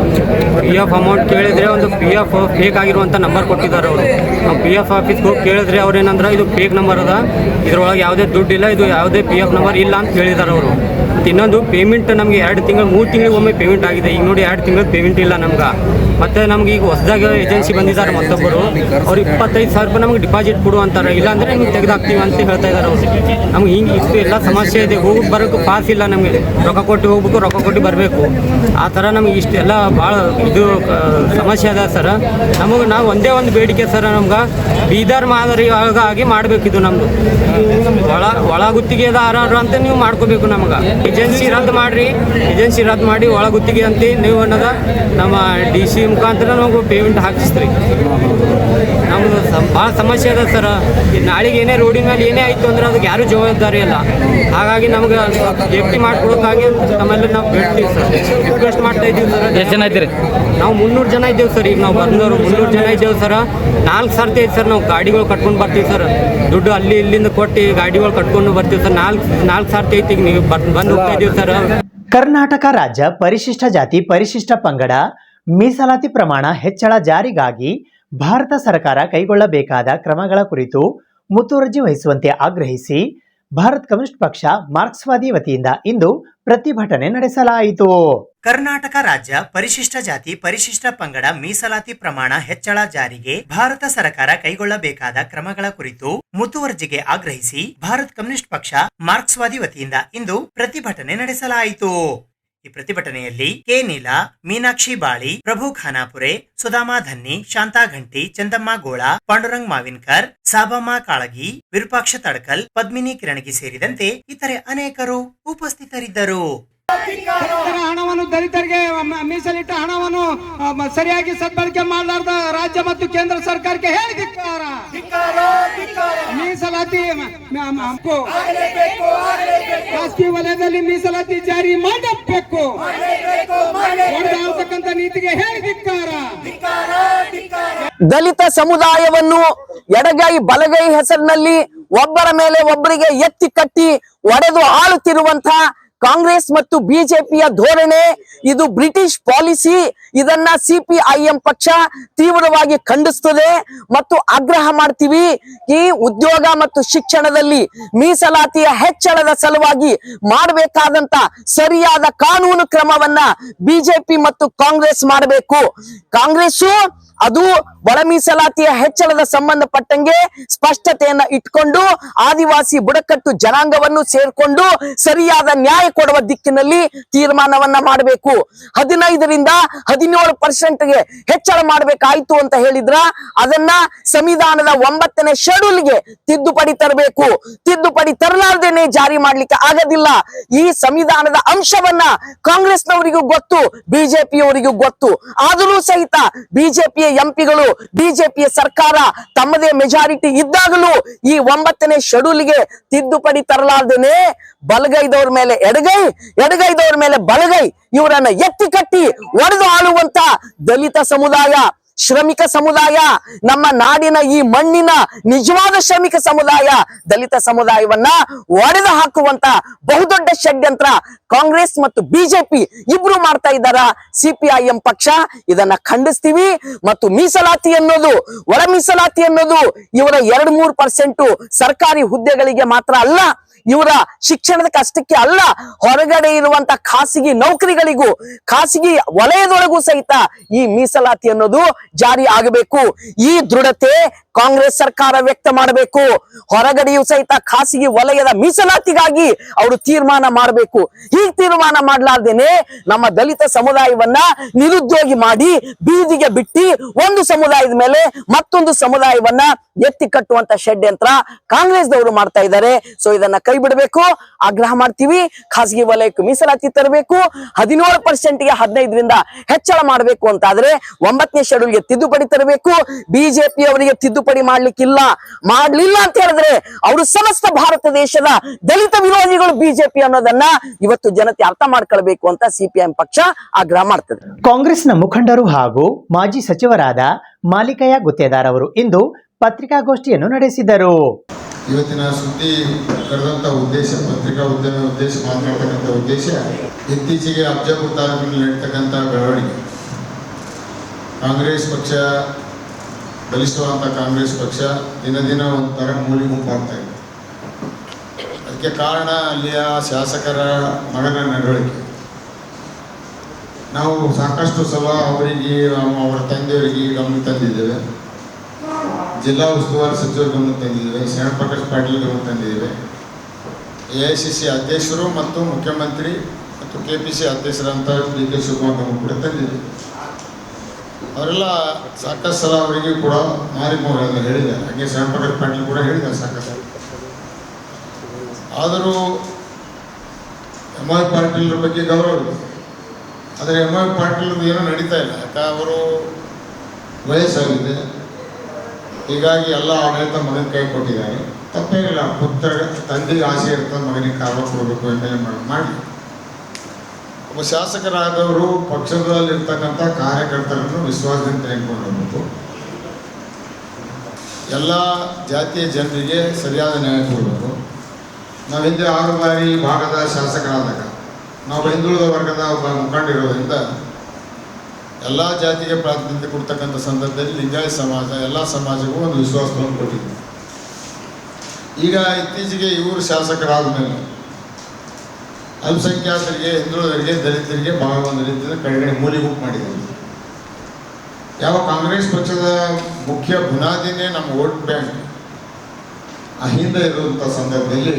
[SPEAKER 8] PF ಅಮೌಂಟ್ ಕೇಳಿದರೆ ಒಂದು PF ಫೇಕ್ ಆಗಿರುವಂಥ ನಂಬರ್ ಕೊಟ್ಟಿದ್ದಾರೆ ಅವರು. ನಾವು PF ಆಫೀಸ್ಗೆ ಹೋಗಿ ಕೇಳಿದ್ರೆ ಅವ್ರು ಏನಂದ್ರೆ ಇದು ಫೇಕ್ ನಂಬರ್ ಅದ, ಇದರೊಳಗೆ ಯಾವುದೇ ದುಡ್ಡಿಲ್ಲ, ಇದು ಯಾವುದೇ PF ನಂಬರ್ ಇಲ್ಲ ಅಂತ ಹೇಳಿದ್ದಾರೆ ಅವರು. ಮತ್ತು ಇನ್ನೊಂದು ಪೇಮೆಂಟ್ ನಮಗೆ 2 ತಿಂಗಳು 3 ತಿಂಗಳಿಗೆ ಒಮ್ಮೆ ಪೇಮೆಂಟ್ ಆಗಿದೆ. ಈಗ ನೋಡಿ 2 ತಿಂಗಳು ಪೇಮೆಂಟ್ ಇಲ್ಲ ನಮ್ಗೆ. ಮತ್ತು ನಮ್ಗೆ ಈಗ ಹೊಸದಾಗಿ ಏಜೆನ್ಸಿ ಬಂದಿದ್ದಾರೆ ಮತ್ತೊಬ್ಬರು, ಅವ್ರು 25,000 ರೂಪಾಯಿ ನಮಗೆ ಡಿಪಾಸಿಟ್ ಕೊಡು ಅಂತಾರೆ. ಇಲ್ಲಾಂದರೆ ನಿಮ್ಗೆ ತೆಗೆದಾಕ್ತೀವಿ ಅಂತ ಹೇಳ್ತಾ ಇದ್ದಾರೆ ಅವರು. ನಮ್ಗೆ ಹಿಂಗೆ ಇಷ್ಟು ಎಲ್ಲ ಸಮಸ್ಯೆ ಇದೆ. ಹೋಗಿ ಬರೋಕ್ಕೆ ಪಾಸ್ ಇಲ್ಲ ನಮಗೆ, ರೊಕ್ಕ ಕೊಟ್ಟು ಹೋಗ್ಬೇಕು, ರೊಕ್ಕ ಕೊಟ್ಟು ಬರಬೇಕು. ಆ ಥರ ನಮಗೆ ಇಷ್ಟೆಲ್ಲ ಭಾಳ ಇದು ಸಮಸ್ಯೆ ಅದ ಸರ್. ನಮಗೆ ನಾವು ಒಂದೇ ಒಂದು ಬೇಡಿಕೆ ಸರ್, ನಮ್ಗೆ ಬೀದರ್ ಮಾದರಿ ಆಗಿ ಮಾಡಬೇಕಿದು. ನಮ್ಮದು ಒಳ ಗುತ್ತಿಗೆದಾರ ಅಂತ ನೀವು ಮಾಡ್ಕೋಬೇಕು. ನಮಗೆ ಏಜೆನ್ಸಿ ರದ್ದು ಮಾಡಿರಿ, ಏಜೆನ್ಸಿ ರದ್ದು ಮಾಡಿ ಒಳ ಗುತ್ತಿಗೆ ಅಂತ ನೀವು ಅನ್ನೋದು ನಮ್ಮ DC ಮುಖಾಂತರ ನಮಗೆ ಪೇಮೆಂಟ್ ಹಾಕಿಸ್ತೀರಿ. ನಮ್ಮದು ಭಾಳ ಸಮಸ್ಯೆ ಅದ ಸರ್. ನಾಳೆಗೆ ಏನೇ ರೋಡಿನ ಮೇಲೆ ಏನೇ ಆಯಿತು ಅಂದ್ರೆ ಅದಕ್ಕೆ ಯಾರೂ ಜವಾಬ್ದಾರಿ ಇಲ್ಲ. ಹಾಗಾಗಿ ನಮ್ಗೆ ಸೇಫ್ಟಿ ಮಾಡ್ಕೊಡೋಕ್ಕಾಗಿ ನಮ್ಮಲ್ಲಿ ನಾವು ಬೇಡ್ತೀವಿ ಸರ್, ರಿಕ್ವೆಸ್ಟ್ ಮಾಡ್ತಾ ಇದ್ದೀವಿ ಸರ್.
[SPEAKER 9] ಎಷ್ಟು ಜನ ಇದ್ದೀರಿ?
[SPEAKER 8] ನಾವು 300 ಜನ ಇದ್ದೇವೆ ಸರ್. ಈಗ ನಾವು ಬಂದವರು 300 ಜನ ಇದ್ದೇವೆ ಸರ್. 4 ಸರ್ತಿ ಐತೆ ಸರ್, ನಾವು ಗಾಡಿಗಳು ಕಟ್ಕೊಂಡು ಬರ್ತೀವಿ ಸರ್. ದುಡ್ಡು ಅಲ್ಲಿ ಇಲ್ಲಿಂದ ಕೊಟ್ಟು ಗಾಡಿಗಳು ಕಟ್ಕೊಂಡು ಬರ್ತೀವಿ ಸರ್. 4 ಸರ್ತಿ ಐತಿ. ಈಗ ನೀವು ಬಂದು ಹೋಗ್ತಾ ಇದ್ದೀವಿ ಸರ್.
[SPEAKER 6] ಕರ್ನಾಟಕ ರಾಜ್ಯ ಪರಿಶಿಷ್ಟ ಜಾತಿ ಪರಿಶಿಷ್ಟ ಪಂಗಡ ಮೀಸಲಾತಿ ಪ್ರಮಾಣ ಹೆಚ್ಚಳ ಜಾರಿಗಾಗಿ ಭಾರತ ಸರ್ಕಾರ ಕೈಗೊಳ್ಳಬೇಕಾದ ಕ್ರಮಗಳ ಕುರಿತು ಮುತುವರ್ಜಿ ವಹಿಸುವಂತೆ ಆಗ್ರಹಿಸಿ ಭಾರತ್ ಕಮ್ಯುನಿಸ್ಟ್ ಪಕ್ಷ ಮಾರ್ಕ್ಸ್ವಾದಿ ವತಿಯಿಂದ ಇಂದು ಪ್ರತಿಭಟನೆ ನಡೆಸಲಾಯಿತು.
[SPEAKER 5] ಕರ್ನಾಟಕ ರಾಜ್ಯ ಪರಿಶಿಷ್ಟ ಜಾತಿ ಪರಿಶಿಷ್ಟ ಪಂಗಡ ಮೀಸಲಾತಿ ಪ್ರಮಾಣ ಹೆಚ್ಚಳ ಜಾರಿಗೆ ಭಾರತ ಸರ್ಕಾರ ಕೈಗೊಳ್ಳಬೇಕಾದ ಕ್ರಮಗಳ ಕುರಿತು ಮುತುವರ್ಜಿಗೆ ಆಗ್ರಹಿಸಿ ಭಾರತ್ ಕಮ್ಯುನಿಸ್ಟ್ ಪಕ್ಷ ಮಾರ್ಕ್ಸ್ವಾದಿ ವತಿಯಿಂದ ಇಂದು ಪ್ರತಿಭಟನೆ ನಡೆಸಲಾಯಿತು. ಈ ಪ್ರತಿಭಟನೆಯಲ್ಲಿ ಕೆ ನೀಲಾ, ಮೀನಾಕ್ಷಿ ಬಾಳಿ, ಪ್ರಭು ಖಾನಾಪುರೆ, ಸುಧಾಮಾ ಧನ್ನಿ, ಶಾಂತಾ ಘಂಟಿ, ಚಂದಮ್ಮ ಗೋಳ, ಪಾಂಡುರಂಗ್ ಮಾವಿನ್ಕರ್, ಸಾಬಮ್ಮ ಕಾಳಗಿ, ವಿರೂಪಾಕ್ಷ ತಡಕಲ್, ಪದ್ಮಿನಿ ಕಿರಣಗಿ ಸೇರಿದಂತೆ ಇತರೆ ಅನೇಕರು ಉಪಸ್ಥಿತರಿದ್ದರು.
[SPEAKER 7] ಹಣವನ್ನು ದಲಿತರಿಗೆ ಮೀಸಲಿಟ್ಟ ಹಣವನ್ನು ಸರಿಯಾಗಿ ಸದ್ಬಳಕೆ ಮಾಡಲಾರ್ದ ರಾಜ್ಯ ಮತ್ತು ಕೇಂದ್ರ ಸರ್ಕಾರಕ್ಕೆ ಹೇಳಿ ಧಿಕ್ಕಾರ. ಮೀಸಲಾತಿ ಖಾಸಗಿ ವಲಯದಲ್ಲಿ ಮೀಸಲಾತಿ ಜಾರಿ ಮಾಡಬೇಕು. ಹೊಡೆದಾಡ್ತಕ್ಕಂಥ ನೀತಿಗೆ ಹೇಳಿ ಧಿಕ್ಕಾರ.
[SPEAKER 10] ದಲಿತ ಸಮುದಾಯವನ್ನು ಎಡಗೈ ಬಲಗೈ ಹೆಸರಿನಲ್ಲಿ ಒಬ್ಬರ ಮೇಲೆ ಒಬ್ಬರಿಗೆ ಎತ್ತಿ ಕಟ್ಟಿ ಒಡೆದು ಆಳುತ್ತಿರುವಂತಹ ಕಾಂಗ್ರೆಸ್ ಮತ್ತು ಬಿಜೆಪಿಯ ಧೋರಣೆ ಇದು ಬ್ರಿಟಿಷ್ ಪಾಲಿಸಿ. ಇದನ್ನ CPIM ಪಕ್ಷ ತೀವ್ರವಾಗಿ ಖಂಡಿಸುತ್ತದೆ ಮತ್ತು ಆಗ್ರಹ ಮಾಡ್ತೀವಿ. ಈ ಉದ್ಯೋಗ ಮತ್ತು ಶಿಕ್ಷಣದಲ್ಲಿ ಮೀಸಲಾತಿಯ ಹೆಚ್ಚಳದ ಸಲುವಾಗಿ ಮಾಡಬೇಕಾದಂತ ಸರಿಯಾದ ಕಾನೂನು ಕ್ರಮವನ್ನ ಬಿಜೆಪಿ ಮತ್ತು ಕಾಂಗ್ರೆಸ್ ಮಾಡಬೇಕು. ಕಾಂಗ್ರೆಸ್ ಅದು ಒಳ ಮೀಸಲಾತಿಯ ಹೆಚ್ಚಳದ ಸಂಬಂಧಪಟ್ಟಂಗೆ ಸ್ಪಷ್ಟತೆಯನ್ನ ಇಟ್ಕೊಂಡು ಆದಿವಾಸಿ ಬುಡಕಟ್ಟು ಜನಾಂಗವನ್ನು ಸೇರ್ಕೊಂಡು ಸರಿಯಾದ ನ್ಯಾಯ ಕೊಡುವ ದಿಕ್ಕಿನಲ್ಲಿ ತೀರ್ಮಾನವನ್ನ ಮಾಡಬೇಕು. 15ರಿಂದ 17% ಹೆಚ್ಚಳ ಮಾಡಬೇಕಾಯ್ತು ಅಂತ ಹೇಳಿದ್ರ ಅದನ್ನ ಸಂವಿಧಾನದ 9ನೇ ಶೆಡ್ಯೂಲ್ಗೆ ತಿದ್ದುಪಡಿ ತರಬೇಕು. ತಿದ್ದುಪಡಿ ತರಲಾರ್ದೇನೆ ಜಾರಿ ಮಾಡ್ಲಿಕ್ಕೆ ಆಗೋದಿಲ್ಲ. ಈ ಸಂವಿಧಾನದ ಅಂಶವನ್ನ ಕಾಂಗ್ರೆಸ್ನವರಿಗೂ ಗೊತ್ತು, ಬಿಜೆಪಿಯವರಿಗೂ ಗೊತ್ತು. ಆದರೂ ಸಹಿತ ಬಿಜೆಪಿಯ ಎಂಪಿಗಳು, ಬಿಜೆಪಿಯ ಸರ್ಕಾರ ತಮ್ಮದೇ ಮೆಜಾರಿಟಿ ಇದ್ದಾಗಲೂ ಈ 9ನೇ ಶೆಡ್ಯೂಲ್ಗೆ ತಿದ್ದುಪಡಿ ತರಲಾರ್ದೇನೆ ಬಲಗೈದವ್ರ ಮೇಲೆ ಎಡಗೈ, ಎಡಗೈದವ್ರ ಮೇಲೆ ಬಲಗೈ ಇವರನ್ನ ಎತ್ತಿ ಕಟ್ಟಿ ಒಡೆದು ಆಳುವಂತ ದಲಿತ ಸಮುದಾಯ, ಶ್ರಮಿಕ ಸಮುದಾಯ, ನಮ್ಮ ನಾಡಿನ ಈ ಮಣ್ಣಿನ ನಿಜವಾದ ಶ್ರಮಿಕ ಸಮುದಾಯ ದಲಿತ ಸಮುದಾಯವನ್ನ ಒಡೆದು ಹಾಕುವಂತ ಬಹುದೊಡ್ಡ ಷಡ್ಯಂತ್ರ ಕಾಂಗ್ರೆಸ್ ಮತ್ತು ಬಿಜೆಪಿ ಇಬ್ರು ಮಾಡ್ತಾ ಇದ್ದಾರ. CPIM ಪಕ್ಷ ಇದನ್ನ ಖಂಡಿಸ್ತೀವಿ. ಮತ್ತು ಮೀಸಲಾತಿ ಅನ್ನೋದು, ಒಳ ಮೀಸಲಾತಿ ಅನ್ನೋದು ಇವರ 2-3% ಸರ್ಕಾರಿ ಹುದ್ದೆಗಳಿಗೆ ಮಾತ್ರ ಅಲ್ಲ, ಇವರ ಶಿಕ್ಷಣದ ಕಷ್ಟಕ್ಕೆ ಅಲ್ಲ, ಹೊರಗಡೆ ಇರುವಂತ ಖಾಸಗಿ ನೌಕರಿಗಳಿಗೂ ಖಾಸಗಿ ವಲಯದೊಳಗೂ ಸಹಿತ ಈ ಮೀಸಲಾತಿ ಅನ್ನೋದು ಜಾರಿ ಆಗಬೇಕು. ಈ ದೃಢತೆ ಕಾಂಗ್ರೆಸ್ ಸರ್ಕಾರ ವ್ಯಕ್ತ ಮಾಡಬೇಕು. ಹೊರಗಡೆಯೂ ಸಹಿತ ಖಾಸಗಿ ವಲಯದ ಮೀಸಲಾತಿಗಾಗಿ ಅವರು ತೀರ್ಮಾನ ಮಾಡಬೇಕು. ಹೀಗೆ ತೀರ್ಮಾನ ಮಾಡಲಾರ್ದೇನೆ ನಮ್ಮ ದಲಿತ ಸಮುದಾಯವನ್ನ ನಿರುದ್ಯೋಗಿ ಮಾಡಿ ಬೀದಿಗೆ ಬಿಟ್ಟಿ ಒಂದು ಸಮುದಾಯದ ಮೇಲೆ ಮತ್ತೊಂದು ಸಮುದಾಯವನ್ನ ಎತ್ತಿ ಕಟ್ಟುವಂತ ಷಡ್ಯಂತ್ರ ಕಾಂಗ್ರೆಸ್ದವರು ಮಾಡ್ತಾ ಇದ್ದಾರೆ. ಸೊ ಇದನ್ನ ಕೈ ಬಿಡಬೇಕು, ಆಗ್ರಹ ಮಾಡ್ತೀವಿ. ಖಾಸಗಿ ವಲಯಕ್ಕೆ ಮೀಸಲಾತಿ ತರಬೇಕು. 17%ಗೆ 15ರಿಂದ ಹೆಚ್ಚಳ ಮಾಡಬೇಕು ಅಂತಾದ್ರೆ 9ನೇ ಶೆಡ್ಯೂಲ್ಗೆ ತಿದ್ದುಪಡಿ ತರಬೇಕು. ಬಿಜೆಪಿ ಅವರಿಗೆ ತಿದ್ದುಪಡಿ ಮಾಡ್ಲಿಕ್ಕಿಲ್ಲ, ಮಾಡ್ಲಿಲ್ಲ ಅಂತ ಹೇಳಿದ್ರೆ ಅವರು ಸಮಸ್ತ ಭಾರತ ದೇಶದ ದಲಿತ ವಿರೋಧಿಗಳು ಬಿಜೆಪಿ ಅನ್ನೋದನ್ನ ಇವತ್ತು ಜನತೆ ಅರ್ಥ ಮಾಡ್ಕೊಳ್ಬೇಕು ಅಂತ CPIM ಪಕ್ಷ ಆಗ್ರಹ ಮಾಡ್ತದೆ.
[SPEAKER 6] ಕಾಂಗ್ರೆಸ್ನ ಮುಖಂಡರು ಹಾಗೂ ಮಾಜಿ ಸಚಿವರಾದ ಮಾಲಿಕಯ್ಯ ಗುತ್ತೇದಾರ್ ಅವರು ಇಂದು ಪತ್ರಿಕಾಗೋಷ್ಠಿಯನ್ನು ನಡೆಸಿದರು.
[SPEAKER 9] ಇವತ್ತಿನ ಸುದ್ದಿ ಕರೆದಂಥ ಉದ್ದೇಶ, ಪತ್ರಿಕಾ ಉದ್ಯಮ ಉದ್ದೇಶ ಮಾತನಾಡ್ತಕ್ಕಂಥ ಉದ್ದೇಶ, ಇತ್ತೀಚೆಗೆ ಅಫಜಲ್ಪುರ ತಾಲೂಕಿನಲ್ಲಿ ನಡೀತಕ್ಕಂಥ ಬೆಳವಣಿಗೆ. ಕಾಂಗ್ರೆಸ್ ಪಕ್ಷ, ಬಲಿಷ್ಠವಾದಂಥ ಕಾಂಗ್ರೆಸ್ ಪಕ್ಷ ದಿನ ದಿನ ಒಂಥರ ಮೂಲಿ ಗುಂಪಾಗ್ತಾ ಇದೆ. ಅದಕ್ಕೆ ಕಾರಣ ಅಲ್ಲಿಯ ಶಾಸಕರ ಮಗನ ನಡವಳಿಕೆ. ನಾವು ಸಾಕಷ್ಟು ಸಲ ಅವರಿಗೆ, ಅವರ ತಂದೆಯವರಿಗೆ ಗಮನ ತಂದಿದ್ದೇವೆ, ಜಿಲ್ಲಾ ಉಸ್ತುವಾರಿ ಸಚಿವರು ಗಮನ ತಂದಿದ್ದೇವೆ, ಶರಣ ಪ್ರಕಾಶ್ ಪಾಟೀಲ್ ಗಮನ ತಂದಿದ್ದೇವೆ, AICC ಅಧ್ಯಕ್ಷರು ಮತ್ತು ಮುಖ್ಯಮಂತ್ರಿ ಮತ್ತು KPC ಅಧ್ಯಕ್ಷರಂತ DK ಶಿವಕುಮಾರ್ ಗಮನ ಕೂಡ ತಂದಿದ್ದೇವೆ. ಅವರೆಲ್ಲ ಸಾಕಷ್ಟು ಸಲ ಅವರಿಗೆ ಕೂಡ ಮಾರಿಕೊಂಡು ಹೇಳಿದ್ದಾರೆ. ಹಾಗೆ ಶರಣ ಪ್ರಕಾಶ್ ಪಾಟೀಲ್ ಕೂಡ ಹೇಳಿದ್ದಾರೆ ಸಾಕಷ್ಟು. ಆದರೂ MI ಪಾಟೀಲ್ರ ಬಗ್ಗೆ ಗೌರವ ಇದೆ. ಆದರೆ MI ಪಾಟೀಲ್ದು ಏನೂ ನಡೀತಾ ಇಲ್ಲ. ಯಾಕೆ ಅವರು ವಯಸ್ಸಾಗಿದೆ, ಹೀಗಾಗಿ ಎಲ್ಲ ಆಡಳಿತ ಮಗನ ಕೈ ಕೊಟ್ಟಿದ್ದಾರೆ. ತಪ್ಪೇನಿಲ್ಲ, ಪುತ್ರ ತಂದೆಗೆ ಆಸೆ ಇರ್ತದೆ ಮಗನಿಗೆ ಕಾರಣ ಕೊಡಬೇಕು ಅಂತ ಮಾಡಿ. ಒಬ್ಬ ಶಾಸಕರಾದವರು ಪಕ್ಷದಲ್ಲಿರ್ತಕ್ಕಂಥ ಕಾರ್ಯಕರ್ತರನ್ನು ವಿಶ್ವಾಸದಿಂದ ತೆಗೆದುಕೊಂಡು ಹೋಗಬೇಕು. ಎಲ್ಲ ಜಾತಿಯ ಜನರಿಗೆ ಸರಿಯಾದ ನ್ಯಾಯ ಕೊಡಬೇಕು. ನಾವು ಹಿಂದೆ 6 ಬಾರಿ ಭಾಗದ ಶಾಸಕರಾದಾಗ ನಾವು ಹಿಂದುಳಿದ ವರ್ಗದ ಒಬ್ಬ ಮುಖಂಡಿರೋದ್ರಿಂದ ಎಲ್ಲ ಜಾತಿಗೆ ಪ್ರಾತಿನಿಧ್ಯ ಕೊಡ್ತಕ್ಕಂಥ ಸಂದರ್ಭದಲ್ಲಿ ಲಿಂಗಾಯತ ಸಮಾಜ ಎಲ್ಲ ಸಮಾಜಕ್ಕೂ ಒಂದು ವಿಶ್ವಾಸವನ್ನು ಕೊಟ್ಟಿದ್ವಿ. ಈಗ ಇತ್ತೀಚೆಗೆ ಇವರು ಶಾಸಕರಾದ ಮೇಲೆ ಅಲ್ಪಸಂಖ್ಯಾತರಿಗೆ, ಹಿಂದುಳಿದರಿಗೆ, ದಲಿತರಿಗೆ ಭಾಳ ಒಂದು ರೀತಿಯಿಂದ ಕಡೆಗಡೆ ಮೂಲಿ ಗುಂಪು ಮಾಡಿದ್ದಾರೆ. ಯಾವ ಕಾಂಗ್ರೆಸ್ ಪಕ್ಷದ ಮುಖ್ಯ ಬುನಾದಿನೇ ನಮ್ಮ ವೋಟ್ ಬ್ಯಾಂಕ್ ಆ ಹಿಂದೆ ಇರುವಂಥ ಸಂದರ್ಭದಲ್ಲಿ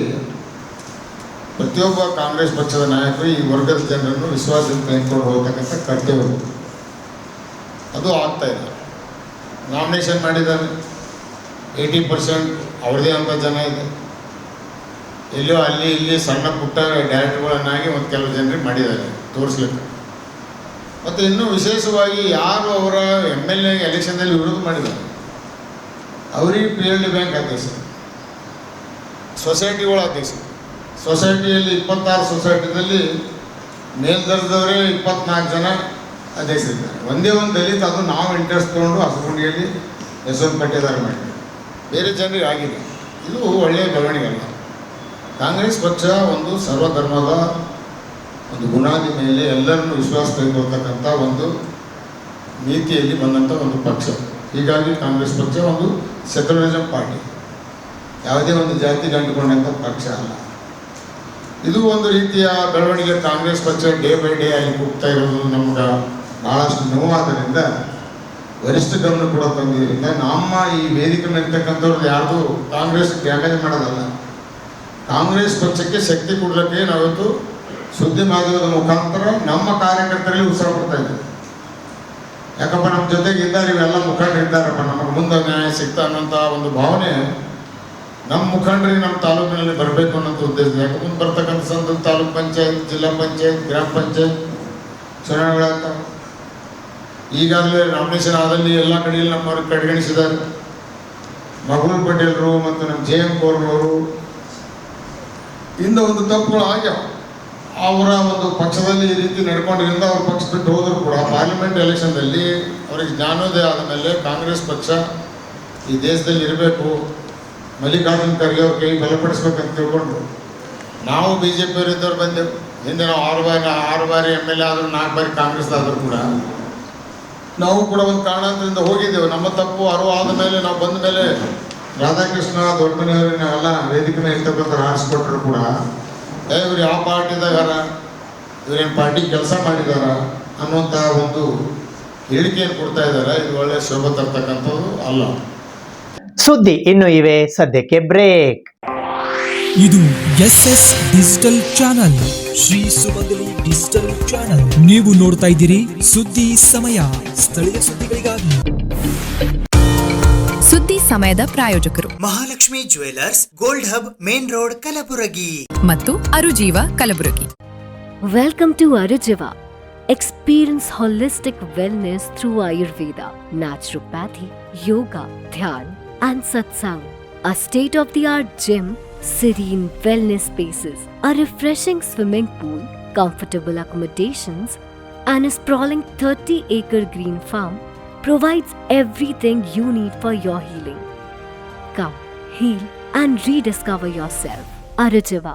[SPEAKER 9] ಪ್ರತಿಯೊಬ್ಬ ಕಾಂಗ್ರೆಸ್ ಪಕ್ಷದ ನಾಯಕರು ಈ ವರ್ಗದ ಜನರನ್ನು ವಿಶ್ವಾಸದಿಂದ ತೆಗೆದುಕೊಂಡು ಹೋಗ್ತಕ್ಕಂಥ ಕರ್ತವ್ಯ ಅದು ಆಗ್ತಾ ಇದೆ. ನಾಮಿನೇಷನ್ ಮಾಡಿದ್ದಾರೆ, 80% ಅವ್ರದೇ ಅಂತ ಜನ ಇದೆ. ಎಲ್ಲೋ ಅಲ್ಲಿ ಇಲ್ಲಿ ಸಣ್ಣ ಪುಟ್ಟ ಡೈರೆಕ್ಟ್ಗಳನ್ನಾಗಿ ಮತ್ತು ಕೆಲವು ಜನರಿಗೆ ಮಾಡಿದ್ದಾರೆ ತೋರಿಸ್ಲಿಕ್ಕೆ. ಮತ್ತು ಇನ್ನೂ ವಿಶೇಷವಾಗಿ ಯಾರು ಅವರ MLA ಎಲೆಕ್ಷನ್ನಲ್ಲಿ ವಿರೋಧ ಮಾಡಿದ್ದಾರೆ ಅವರಿಗೆ PLD ಬ್ಯಾಂಕ್ ಅಧ್ಯಕ್ಷ, ಸೊಸೈಟಿಗಳ ಅಧ್ಯಕ್ಷ. ಸೊಸೈಟಿಯಲ್ಲಿ 26 ಸೊಸೈಟಿದಲ್ಲಿ ಮೇಲ್ದರ್ಜದವರೇ 24 ಜನ ಅಧ್ಯಕ್ಷರಿದ್ದಾರೆ. ಒಂದೇ ಒಂದು ದಲಿತ, ಅದು ನಾವು ಇಂಟ್ರೆಸ್ಟ್ ತೊಗೊಂಡು ಹಸಗುಂಡಿಯಲ್ಲಿ ಹೆಸರು ಕಟ್ಟಿದ್ದಾರೆ ಮಾಡಿ, ಬೇರೆ ಜನರಿಗೆ ಆಗಿದೆ. ಇದು ಒಳ್ಳೆಯ ಬೆಳವಣಿಗೆ ಅಲ್ಲ. ಕಾಂಗ್ರೆಸ್ ಪಕ್ಷ ಒಂದು ಸರ್ವಧರ್ಮದ ಒಂದು ಬುನಾದಿ ಮೇಲೆ ಎಲ್ಲರನ್ನು ವಿಶ್ವಾಸ ತೆಗೆದುಕೊಳ್ತಕ್ಕಂಥ ಒಂದು ನೀತಿಯಲ್ಲಿ ಬಂದಂಥ ಒಂದು ಪಕ್ಷ. ಹೀಗಾಗಿ ಕಾಂಗ್ರೆಸ್ ಪಕ್ಷ ಒಂದು ಸೆಕ್ಯುಲರಿಸಮ್ ಪಾರ್ಟಿ, ಯಾವುದೇ ಒಂದು ಜಾತಿ ಗಂಟುಕೊಂಡಂಥ ಪಕ್ಷ ಅಲ್ಲ. ಇದು ಒಂದು ರೀತಿಯ ಬೆಳವಣಿಗೆ. ಕಾಂಗ್ರೆಸ್ ಪಕ್ಷ ಡೇ ಬೈ ಡೇ ಅಲ್ಲಿ ಹೋಗ್ತಾ ಇರೋದು ನಮ್ಗೆ ಭಾಳಷ್ಟು ನೋವಾದ್ದರಿಂದ ವರಿಷ್ಠ ಗಮನ ಕೂಡ ತಂದಿದ್ದರಿಂದ ನಮ್ಮ ಈ ವೇದಿಕೆ ಮೇಲಿರ್ತಕ್ಕಂಥವ್ರದ್ದು ಯಾರ್ದು ಕಾಂಗ್ರೆಸ್ ಡ್ಯಾಮೇಜ್ ಮಾಡೋದಲ್ಲ, ಕಾಂಗ್ರೆಸ್ ಪಕ್ಷಕ್ಕೆ ಶಕ್ತಿ ಕೊಡಲಿಕ್ಕೆ ನಾವಿವತ್ತು ಸುದ್ದಿ ಮಾಧ್ಯಮದ ಮುಖಾಂತರ ನಮ್ಮ ಕಾರ್ಯಕರ್ತರಲ್ಲಿ ಉತ್ಸಾಹ ಕೊಡ್ತಾ ಇದ್ದೀವಿ. ಯಾಕಪ್ಪ ನಮ್ಮ ಜೊತೆಗೆ ಇದ್ದಾರೆ, ಇವೆಲ್ಲ ಮುಖಂಡರು ಇದ್ದಾರಪ್ಪ, ನಮಗೆ ಮುಂದೆ ನ್ಯಾಯ ಸಿಗ್ತಾ ಅನ್ನೋಂಥ ಒಂದು ಭಾವನೆ ನಮ್ಮ ಮುಖಂಡರಿಗೆ ನಮ್ಮ ತಾಲೂಕಿನಲ್ಲಿ ಬರಬೇಕು ಅನ್ನೋಂಥ ಉದ್ದೇಶ. ಯಾಕೆ ಮುಂದೆ ಬರ್ತಕ್ಕಂಥ ಸಂದರ್ಭ ತಾಲೂಕ್ ಪಂಚಾಯತ್, ಜಿಲ್ಲಾ ಪಂಚಾಯತ್, ಗ್ರಾಮ ಪಂಚಾಯತ್ ಚುನಾವಣೆಗಳಾಗ್ತವೆ. ಈಗಾಗಲೇ ನಾಮಿನೇಷನ್ ಆದಲ್ಲಿ ಎಲ್ಲ ಕಡೆಯಲ್ಲಿ ನಮ್ಮವ್ರಿಗೆ ಕಡೆಗಣಿಸಿದ್ದಾರೆ. ಮಹಬೂಬ್ ಪಟೇಲ್ರು ಮತ್ತು ನಮ್ಮ JM ಕೋರ್ನವರು ಇಂದ ಒಂದು ತಪ್ಪುಗಳು ಆಗ್ಯಾವ. ಅವರ ಒಂದು ಪಕ್ಷದಲ್ಲಿ ಈ ರೀತಿ ನಡ್ಕೊಂಡಿರಿಂದ ಅವ್ರ ಪಕ್ಷ ಬಿಟ್ಟು ಹೋದರೂ ಕೂಡ ಪಾರ್ಲಿಮೆಂಟ್ ಎಲೆಕ್ಷನ್ದಲ್ಲಿ ಅವರಿಗೆ ಜ್ಞಾನೋದಯ ಆದ ಮೇಲೆ ಕಾಂಗ್ರೆಸ್ ಪಕ್ಷ ಈ ದೇಶದಲ್ಲಿ ಇರಬೇಕು, ಮಲ್ಲಿಕಾರ್ಜುನ್ ಖರ್ಗೆ ಅವ್ರ ಕೈ ಬಲಪಡಿಸ್ಬೇಕಂತ ತಿಳ್ಕೊಂಡು ನಾವು BJP ಅವರಿದ್ದವ್ರು ಬಂದೆವು. ಹಿಂದೆ ನಾವು 6 ಬಾರಿ MLA ಆದರೂ 4 ಬಾರಿ ಕಾಂಗ್ರೆಸ್ ಆದರೂ ಕೂಡ ನಾವು ಕೂಡ ಒಂದು ಕಾರಣದಿಂದ ಹೋಗಿದ್ದೆವು. ನಮ್ಮ ತಪ್ಪು ಅರಿವು ಆದ ಮೇಲೆ ನಾವು ಬಂದ ಮೇಲೆ ರಾಧಾಕೃಷ್ಣ ದೊಡ್ಡಮನೆಯವ್ರಿಗೆ ನಾವೆಲ್ಲ ವೇದಿಕೆ ಮೇಲೆ ಇರ್ತಕ್ಕಂಥ ಆರಿಸ್ಕೊಟ್ರು ಕೂಡ ಇವ್ರು ಯಾವ ಪಾರ್ಟಿದಾಗಾರ, ಇವ್ರೇನು ಪಾರ್ಟಿ ಕೆಲಸ ಮಾಡಿದಾರ ಅನ್ನುವಂಥ ಒಂದು ಹೇಳಿಕೆಯನ್ನು ಕೊಡ್ತಾ ಇದ್ದಾರೆ. ಇದು ಒಳ್ಳೆಯ ಶೋಭೆ ತರ್ತಕ್ಕಂಥದ್ದು ಅಲ್ಲ.
[SPEAKER 6] ಸುದ್ದಿ ಇನ್ನು ಇವೆ, ಸದ್ಯಕ್ಕೆ ಬ್ರೇಕ್.
[SPEAKER 1] ಇದು SS ಡಿಜಿಟಲ್ ಚಾನಲ್, ಶ್ರೀ ಸುಮಂಗಲಿ ಡಿಜಿಟಲ್ ಚಾನಲ್. ನೀವು ನೋಡ್ತಾ ಇದ್ದೀರಿ ಸುದ್ದಿ ಸಮಯ, ಸ್ಥಳೀಯ ಸುದ್ದಿಗಳಿಗಾಗಿ.
[SPEAKER 2] ಸುದ್ದಿ ಸಮಯದ ಪ್ರಾಯೋಜಕರು
[SPEAKER 3] Mahalakshmi jewellers, gold hub, main road, Kalaburagi
[SPEAKER 2] ಮತ್ತು ಅರುಜೀವ Kalaburagi.
[SPEAKER 4] Welcome to Arujiva. Experience holistic wellness through Ayurveda, naturopathy, yoga, dhyan, and satsang. A state-of-the-art gym, serene wellness spaces, a refreshing swimming pool, comfortable accommodations, and a sprawling 30-acre green farm provides everything you need for your healing. Come, heal and rediscover yourself. Arujava,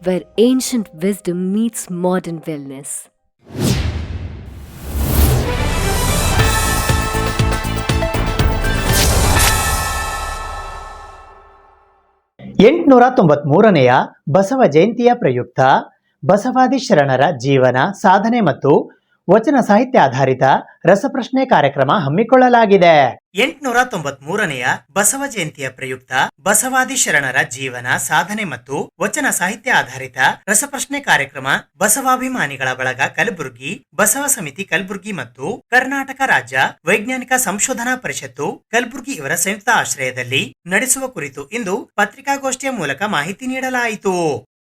[SPEAKER 4] where ancient wisdom meets modern wellness.
[SPEAKER 6] ಎಂಟುನೂರ 93ನೇಯ ಬಸವ ಜಯಂತಿಯ ಪ್ರಯುಕ್ತ ಬಸವಾದಿ ಶರಣರ ಜೀವನ ಸಾಧನೆ ಮತ್ತು ವಚನ ಸಾಹಿತ್ಯ ಆಧಾರಿತ ರಸಪ್ರಶ್ನೆ ಕಾರ್ಯಕ್ರಮ ಹಮ್ಮಿಕೊಳ್ಳಲಾಗಿದೆ.
[SPEAKER 5] 893ನೇಯ ಬಸವ ಜಯಂತಿಯ ಪ್ರಯುಕ್ತ ಬಸವಾದಿ ಶರಣರ ಜೀವನ ಸಾಧನೆ ಮತ್ತು ವಚನ ಸಾಹಿತ್ಯ ಆಧಾರಿತ ರಸಪ್ರಶ್ನೆ ಕಾರ್ಯಕ್ರಮ ಬಸವಾಭಿಮಾನಿಗಳ ಬಳಗ ಕಲಬುರಗಿ, ಬಸವ ಸಮಿತಿ ಕಲಬುರಗಿ ಮತ್ತು ಕರ್ನಾಟಕ ರಾಜ್ಯ ವೈಜ್ಞಾನಿಕ ಸಂಶೋಧನಾ ಪರಿಷತ್ತು ಕಲಬುರಗಿ ಇವರ ಸಂಯುಕ್ತ ಆಶ್ರಯದಲ್ಲಿ ನಡೆಸುವ ಕುರಿತು ಇಂದು ಪತ್ರಿಕಾಗೋಷ್ಠಿಯ ಮೂಲಕ ಮಾಹಿತಿ ನೀಡಲಾಯಿತು.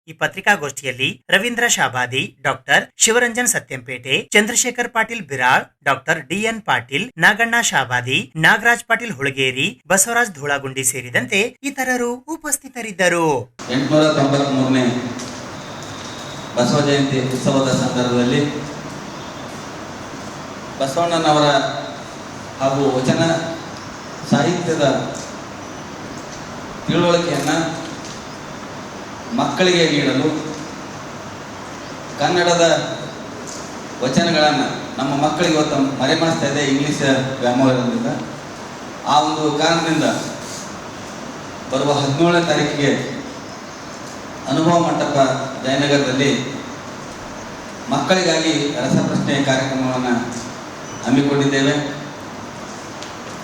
[SPEAKER 5] ಈ ಪತ್ರಿಕಾಗೋಷ್ಠಿಯಲ್ಲಿ Ravindra Shabadi, doctor Shivaranjan Satyampete, Chandrashekhar Patil Biral, doctor DN Patil, Naganna Shabadi, Nagaraj Patil Hulageri, Basavaraj Dhulagundi ಸೇರಿದಂತೆ ಇತರರು ಉಪಸ್ಥಿತರಿದ್ದರು.
[SPEAKER 11] 893ನೇ ಬಸವ ಜಯಂತಿ ಉತ್ಸವದ ಸಂದರ್ಭದಲ್ಲಿ ಬಸವಣ್ಣನವರ ಹಾಗೂ ವಚನ ಸಾಹಿತ್ಯದ ತಿಳುವಳಿಕೆಯನ್ನು ಮಕ್ಕಳಿಗೆ ನೀಡಲು ಕನ್ನಡದ ವಚನಗಳನ್ನು ನಮ್ಮ ಮಕ್ಕಳಿಗೆ ಇವತ್ತು ಮರೆಮಾಚ್ತಾ ಇದೆ ಇಂಗ್ಲೀಷ್ ವ್ಯಾಮೋಹದಿಂದ. ಆ ಒಂದು ಕಾರಣದಿಂದ ಬರುವ 17ನೇ ತಾರೀಕಿಗೆ ಅನುಭವ ಮಂಟಪ ಜಯನಗರದಲ್ಲಿ ಮಕ್ಕಳಿಗಾಗಿ ರಸಪ್ರಶ್ನೆ ಕಾರ್ಯಕ್ರಮವನ್ನು ಹಮ್ಮಿಕೊಂಡಿದ್ದೇವೆ.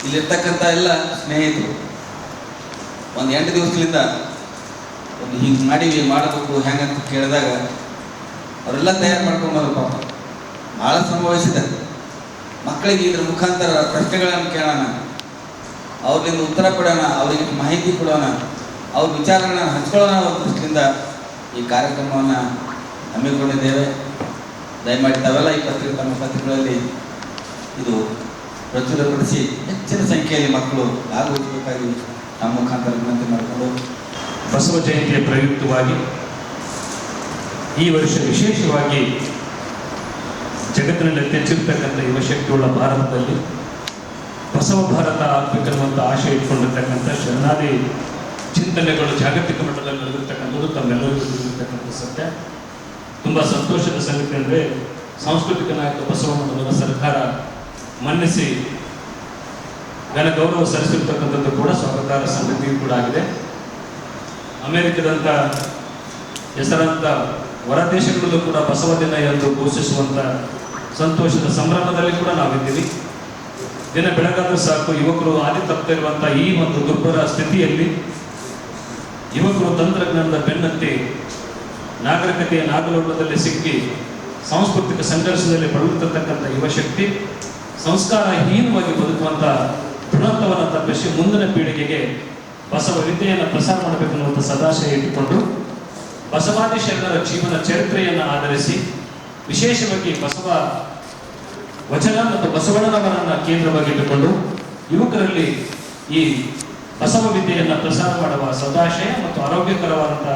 [SPEAKER 11] ಇಲ್ಲಿರ್ತಕ್ಕಂಥ ಎಲ್ಲ ಸ್ನೇಹಿತರು ಒಂದು 8 ದಿವಸಗಳಿಂದ ಒಂದು ಹಿಂಗೆ ಮಾಡಬೇಕು ಹೆಂಗಂತ ಕೇಳಿದಾಗ ಅವರೆಲ್ಲ ತಯಾರು ಮಾಡ್ಕೊಂಡು ಪಾಪ ಭಾಳ ಸಂಭವಿಸಿದ್ದಾರೆ. ಮಕ್ಕಳಿಗೆ ಇದ್ರ ಮುಖಾಂತರ ಪ್ರಶ್ನೆಗಳನ್ನು ಕೇಳೋಣ, ಅವ್ರಿಂದ ಉತ್ತರ ಕೊಡೋಣ, ಅವರಿಗೆ ಮಾಹಿತಿ ಕೊಡೋಣ, ಅವ್ರ ವಿಚಾರಗಳನ್ನ ಹಂಚ್ಕೊಳ್ಳೋಣ ಅನ್ನೋ ದೃಷ್ಟಿಯಿಂದ ಈ ಕಾರ್ಯಕ್ರಮವನ್ನು ಹಮ್ಮಿಕೊಂಡಿದ್ದೇವೆ. ದಯಮಾಡಿ ತಾವೆಲ್ಲ ಈ ತಮ್ಮ ಪತ್ರಿಕೆಗಳಲ್ಲಿ ಇದು ಪ್ರಚುರಪಡಿಸಿ ಹೆಚ್ಚಿನ ಸಂಖ್ಯೆಯಲ್ಲಿ ಮಕ್ಕಳು ಭಾಗವಹಿಸಬೇಕಾಗಿ ನಮ್ಮ ಮುಖಾಂತರ ವಿನಂತಿ ಮಾಡಿಕೊಂಡು,
[SPEAKER 12] ಬಸವ ಜಯಂತಿಯ ಪ್ರಯುಕ್ತವಾಗಿ ಈ ವರ್ಷ ವಿಶೇಷವಾಗಿ ಜಗತ್ತಿನಲ್ಲಿ ಅತ್ಯಂತಿರ್ತಕ್ಕಂಥ ಯುವಶಕ್ತಿಯುಳ್ಳ ಭಾರತದಲ್ಲಿ ಬಸವ ಭಾರತ ಆಗಬೇಕನ್ನುವಂಥ ಆಶೆ ಇಟ್ಕೊಂಡಿರ್ತಕ್ಕಂಥ ಶರಣಾದಿ ಚಿಂತನೆಗಳು ಜಾಗತಿಕ ಮಟ್ಟದಲ್ಲಿ ನಡೆದಿರ್ತಕ್ಕಂಥದ್ದು ತಮ್ಮೆಲ್ಲರಿಗೂ ತಿಳಿದಿರ್ತಕ್ಕಂಥ ಸತ್ಯ. ತುಂಬ ಸಂತೋಷದ ಸಂಗತಿ ಅಂದರೆ ಸಾಂಸ್ಕೃತಿಕ ನಾಯಕ ಬಸವಣ್ಣನವರ ಸರ್ಕಾರ ಮನ್ನಿಸಿ ಘನ ಗೌರವ ಸಲ್ಲಿಸಿರ್ತಕ್ಕಂಥದ್ದು ಕೂಡ ಸ್ವಾಗತಾರ್ಹ ಸಂಗತಿಯೂ ಕೂಡ ಆಗಿದೆ. ಅಮೆರಿಕದಂಥ ಹೆಸರಂತ ಹೊರ ದೇಶಗಳಲ್ಲೂ ಕೂಡ ಬಸವ ದಿನ ಎಂದು ಘೋಷಿಸುವಂಥ ಸಂತೋಷದ ಸಂಭ್ರಮದಲ್ಲಿ ಕೂಡ ನಾವಿದ್ದೀವಿ. ದಿನ ಬೆಳಗಾದರೂ ಸಾಕು ಯುವಕರು ಹಾದಿ ತಪ್ಪುತ್ತಾ ಇರುವಂಥ ಈ ಒಂದು ದುರ್ಬಲ ಸ್ಥಿತಿಯಲ್ಲಿ ಯುವಕರು ತಂತ್ರಜ್ಞಾನದ ಬೆನ್ನತ್ತಿ ನಾಗರಿಕತೆಯ ನಾಗಲೋಟದಲ್ಲಿ ಸಿಕ್ಕಿ ಸಾಂಸ್ಕೃತಿಕ ಸಂಘರ್ಷದಲ್ಲಿ ಬಳಲುತ್ತಿರ್ತಕ್ಕಂಥ ಯುವಶಕ್ತಿ ಸಂಸ್ಕಾರಹೀನವಾಗಿ ಬದುಕುವಂಥ ದುರಂತವನ್ನು ತಪ್ಪಿಸಿ ಮುಂದಿನ ಪೀಳಿಗೆಗೆ ಬಸವ ವಿದ್ಯೆಯನ್ನು ಪ್ರಸಾರ ಮಾಡಬೇಕನ್ನುವಂಥ ಸದಾಶಯ ಇಟ್ಟುಕೊಂಡು ಬಸವಾದಿ ಶರಣರ ಜೀವನ ಚರಿತ್ರೆಯನ್ನು ಆಧರಿಸಿ ವಿಶೇಷವಾಗಿ ಬಸವ ವಚನ ಮತ್ತು ಬಸವಣ್ಣನವರನ್ನು ಕೇಂದ್ರವಾಗಿ ಇಟ್ಟುಕೊಂಡು ಯುವಕರಲ್ಲಿ ಈ ಬಸವ ವಿದ್ಯೆಯನ್ನು ಪ್ರಸಾರ ಮಾಡುವ ಸದಾಶಯ ಮತ್ತು ಆರೋಗ್ಯಕರವಾದಂಥ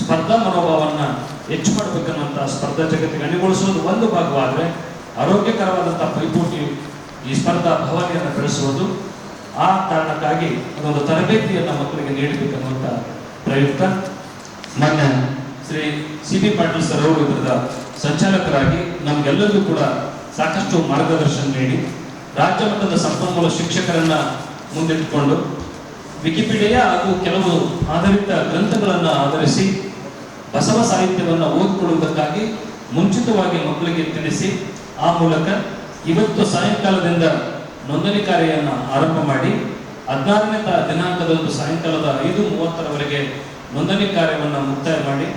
[SPEAKER 12] ಸ್ಪರ್ಧಾ ಮನೋಭಾವವನ್ನು ಹೆಚ್ಚು ಮಾಡಬೇಕನ್ನುವಂಥ ಸ್ಪರ್ಧಾ ಜಗತ್ತಿಗೆ ಅಣಿಗೊಳಿಸುವುದು ಒಂದು ಭಾಗವಾದರೆ, ಆರೋಗ್ಯಕರವಾದಂಥ ಪೈಪೋಟಿ ಈ ಸ್ಪರ್ಧಾ ಭಾವನೆಯನ್ನು ಬೆಳೆಸುವುದು. ಆ ಕಾರಣಕ್ಕಾಗಿ ಅದೊಂದು ತರಬೇತಿಯನ್ನು ಮಕ್ಕಳಿಗೆ ನೀಡಬೇಕನ್ನುವಂಥ ಪ್ರಯುಕ್ತ ಮೊನ್ನೆ Shri C B Patil sir ಅವರು ಇದರ ಸಂಚಾಲಕರಾಗಿ ನಮಗೆಲ್ಲರಿಗೂ ಕೂಡ ಸಾಕಷ್ಟು ಮಾರ್ಗದರ್ಶನ ನೀಡಿ ರಾಜ್ಯ ಮಟ್ಟದ ಸಂಪನ್ಮೂಲ ಶಿಕ್ಷಕರನ್ನ ಮುಂದಿಟ್ಟುಕೊಂಡು ವಿಕಿಪೀಡಿಯಾ ಹಾಗೂ ಕೆಲವು ಆಧಾರಿತ ಗ್ರಂಥಗಳನ್ನು ಆಧರಿಸಿ ಬಸವ ಸಾಹಿತ್ಯವನ್ನು ಓದಿಕೊಳ್ಳುವುದಕ್ಕಾಗಿ ಮುಂಚಿತವಾಗಿ ಮಕ್ಕಳಿಗೆ ತಿಳಿಸಿ ಆ ಮೂಲಕ ಇವತ್ತು ಸಾಯಂಕಾಲದಿಂದ ನೋಂದಣಿ ಕಾರ್ಯವನ್ನು ಆರಂಭ ಮಾಡಿ 16ನೇ ದಿನಾಂಕದಂದು ಸಾಯಂಕಾಲದ 5:30ರವರೆಗೆ ನೋಂದಣಿ ಕಾರ್ಯವನ್ನು ಮುಕ್ತಾಯ ಮಾಡಿ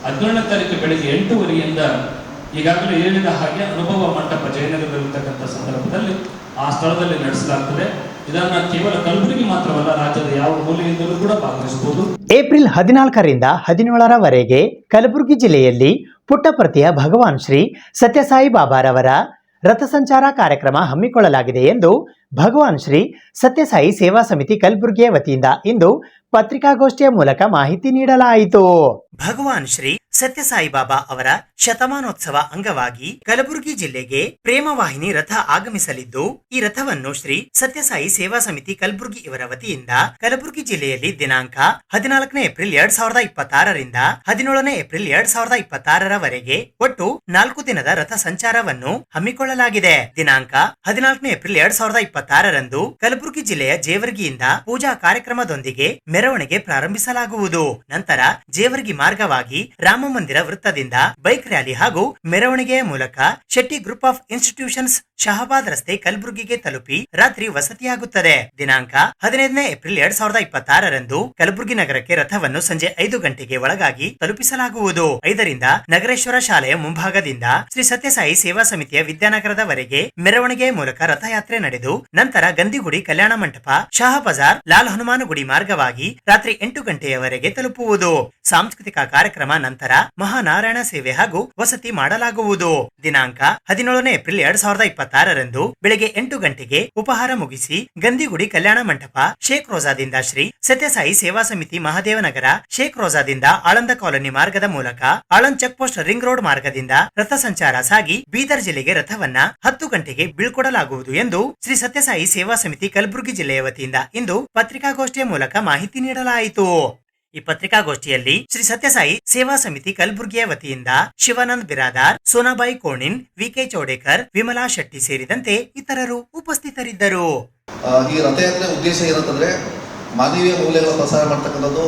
[SPEAKER 12] 17ನೇ ತಾರೀಕು ಬೆಳಗ್ಗೆ 8:30ರಿಂದ ಈಗಾಗಲೇ ಹೇಳಿದ ಹಾಗೆ ಅನುಭವ ಮಂಟಪ ಜಯನಗರದಲ್ಲಿರ್ತಕ್ಕಂಥ ಸಂದರ್ಭದಲ್ಲಿ ಆ ಸ್ಥಳದಲ್ಲಿ ನಡೆಸಲಾಗ್ತದೆ. ಇದನ್ನ ಕೇವಲ ಕಲಬುರಗಿ ಮಾತ್ರವಲ್ಲ, ರಾಜ್ಯದ ಯಾವ ಮೂಲೆಯಿಂದಲೂ ಕೂಡ ಭಾಗವಹಿಸಬಹುದು.
[SPEAKER 6] ಏಪ್ರಿಲ್ 14ರಿಂದ 17ರವರೆಗೆ ಕಲಬುರಗಿ ಜಿಲ್ಲೆಯಲ್ಲಿ ಪುಟ್ಟಪರ್ತಿಯ ಭಗವಾನ್ ಶ್ರೀ ಸತ್ಯಸಾಯಿ ಬಾಬಾರವರ ರಥಸಂಚಾರ ಕಾರ್ಯಕ್ರಮ ಹಮ್ಮಿಕೊಳ್ಳಲಾಗಿದೆ ಎಂದು ಭಗವಾನ್ ಶ್ರೀ ಸತ್ಯಸಾಯಿ ಸೇವಾ ಸಮಿತಿ ಕಲಬುರಗಿಯ ವತಿಯಿಂದ ಇಂದು ಪತ್ರಿಕಾಗೋಷ್ಠಿಯ ಮೂಲಕ ಮಾಹಿತಿ ನೀಡಲಾಯಿತು.
[SPEAKER 5] ಭಗವಾನ್ ಶ್ರೀ ಸತ್ಯಸಾಯಿ ಬಾಬಾ ಅವರ ಶತಮಾನೋತ್ಸವ ಅಂಗವಾಗಿ ಕಲಬುರಗಿ ಜಿಲ್ಲೆಗೆ ಪ್ರೇಮವಾಹಿನಿ ರಥ ಆಗಮಿಸಲಿದ್ದು, ಈ ರಥವನ್ನು ಶ್ರೀ ಸತ್ಯಸಾಯಿ ಸೇವಾ ಸಮಿತಿ ಕಲಬುರಗಿ ಇವರ ವತಿಯಿಂದ ಕಲಬುರಗಿ ಜಿಲ್ಲೆಯಲ್ಲಿ ದಿನಾಂಕ 14 ಏಪ್ರಿಲ್ 2026ರಿಂದ 17 ಏಪ್ರಿಲ್ 2026ರವರೆಗೆ ಒಟ್ಟು 4 ದಿನದ ರಥ ಸಂಚಾರವನ್ನು ಹಮ್ಮಿಕೊಳ್ಳಲಾಗಿದೆ. ದಿನಾಂಕ 14 ಏಪ್ರಿಲ್ 2026ರಂದು ಕಲಬುರಗಿ ಜಿಲ್ಲೆಯ ಜೇವರ್ಗಿಯಿಂದ ಪೂಜಾ ಕಾರ್ಯಕ್ರಮದೊಂದಿಗೆ ಮೆರವಣಿಗೆ ಪ್ರಾರಂಭಿಸಲಾಗುವುದು. ನಂತರ ಜೇವರ್ಗಿ ಮಾರ್ಗವಾಗಿ ರಾಮ ಮಂದಿರ ವೃತ್ತದಿಂದ ಬೈಕ್ ರ್ಯಾಲಿ ಹಾಗೂ ಮೆರವಣಿಗೆಯ ಮೂಲಕ Shetty group of institutions Shahabad ರಸ್ತೆ ಕಲಬುರಗಿಗೆ ತಲುಪಿ ರಾತ್ರಿ ವಸತಿಯಾಗುತ್ತದೆ. ದಿನಾಂಕ 15 ಏಪ್ರಿಲ್ 2026ರಂದು ಕಲಬುರಗಿ ನಗರಕ್ಕೆ ರಥವನ್ನು ಸಂಜೆ 5 ಗಂಟೆಗೆ ಒಳಗಾಗಿ ತಲುಪಿಸಲಾಗುವುದು. 5ರಿಂದ ನಗರೇಶ್ವರ ಶಾಲೆಯ ಮುಂಭಾಗದಿಂದ ಶ್ರೀ ಸತ್ಯಸಾಯಿ ಸೇವಾ ಸಮಿತಿಯ ವಿದ್ಯಾನಗರದವರೆಗೆ ಮೆರವಣಿಗೆಯ ಮೂಲಕ ರಥಯಾತ್ರೆ ನಡೆದು ನಂತರ ಗಂದಿಗುಡಿ ಕಲ್ಯಾಣ ಮಂಟಪ, ಶಾಹ ಬಜಾರ್, ಲಾಲ್ ಹನುಮಾನ ಗುಡಿ ಮಾರ್ಗವಾಗಿ ರಾತ್ರಿ 8 ಗಂಟೆಯವರೆಗೆ ತಲುಪುವುದು. ಸಾಂಸ್ಕೃತಿಕ ಕಾರ್ಯಕ್ರಮ ನಂತರ ಮಹಾನಾರಾಯಣ ಸೇವೆ ಹಾಗೂ ವಸತಿ ಮಾಡಲಾಗುವುದು. ದಿನಾಂಕ 17 ಏಪ್ರಿಲ್ 2026ರಂದು ಬೆಳಗ್ಗೆ 8 ಗಂಟೆಗೆ ಉಪಹಾರ ಮುಗಿಸಿ ಗಂದಿಗುಡಿ ಕಲ್ಯಾಣ ಮಂಟಪ, ಶೇಖ್ ರೋಜಾದಿಂದ ಶ್ರೀ ಸತ್ಯಸಾಯಿ ಸೇವಾ ಸಮಿತಿ ಮಹದೇವನಗರ, ಶೇಖ್ ರೋಜಾದಿಂದ ಆಳಂದ ಕಾಲೋನಿ ಮಾರ್ಗದ ಮೂಲಕ Aland check post ring road ಮಾರ್ಗದಿಂದ ರಥ ಸಂಚಾರ ಸಾಗಿ ಬೀದರ್ ಜಿಲ್ಲೆಗೆ ರಥವನ್ನ 10 ಗಂಟೆಗೆ ಬೀಳ್ಕೊಡಲಾಗುವುದು ಎಂದು ಶ್ರೀ ಸತ್ಯಸಾಯಿ ಸೇವಾ ಸಮಿತಿ ಕಲಬುರಗಿ ಜಿಲ್ಲೆಯ ವತಿಯಿಂದ ಇಂದು ಪತ್ರಿಕಾಗೋಷ್ಠಿಯ ಮೂಲಕ ಮಾಹಿತಿ ನೀಡಲಾಯಿತು. ಈ ಪತ್ರಿಕಾಗೋಷ್ಠಿಯಲ್ಲಿ ಶ್ರೀ ಸತ್ಯಸಾಯಿ ಸೇವಾ ಸಮಿತಿ ಕಲಬುರಗಿಯ ವತಿಯಿಂದ ಶಿವಾನಂದ್ ಬಿರಾದಾರ್, ಸೋನಾಬಾಯಿ ಕೋಣಿನ್, ವಿಕೆ ಚೌಡೇಕರ್, ವಿಮಲಾ ಶೆಟ್ಟಿ ಸೇರಿದಂತೆ ಇತರರು ಉಪಸ್ಥಿತರಿದ್ದರು.
[SPEAKER 13] ಈ ರಥಯಾತ್ರೆ ಉದ್ದೇಶ ಏನಂತಂದ್ರೆ ಮಾನವೀಯ ಮೌಲ್ಯಗಳ ಪ್ರಸಾರ ಮಾಡ್ತಕ್ಕಂಥದ್ದು,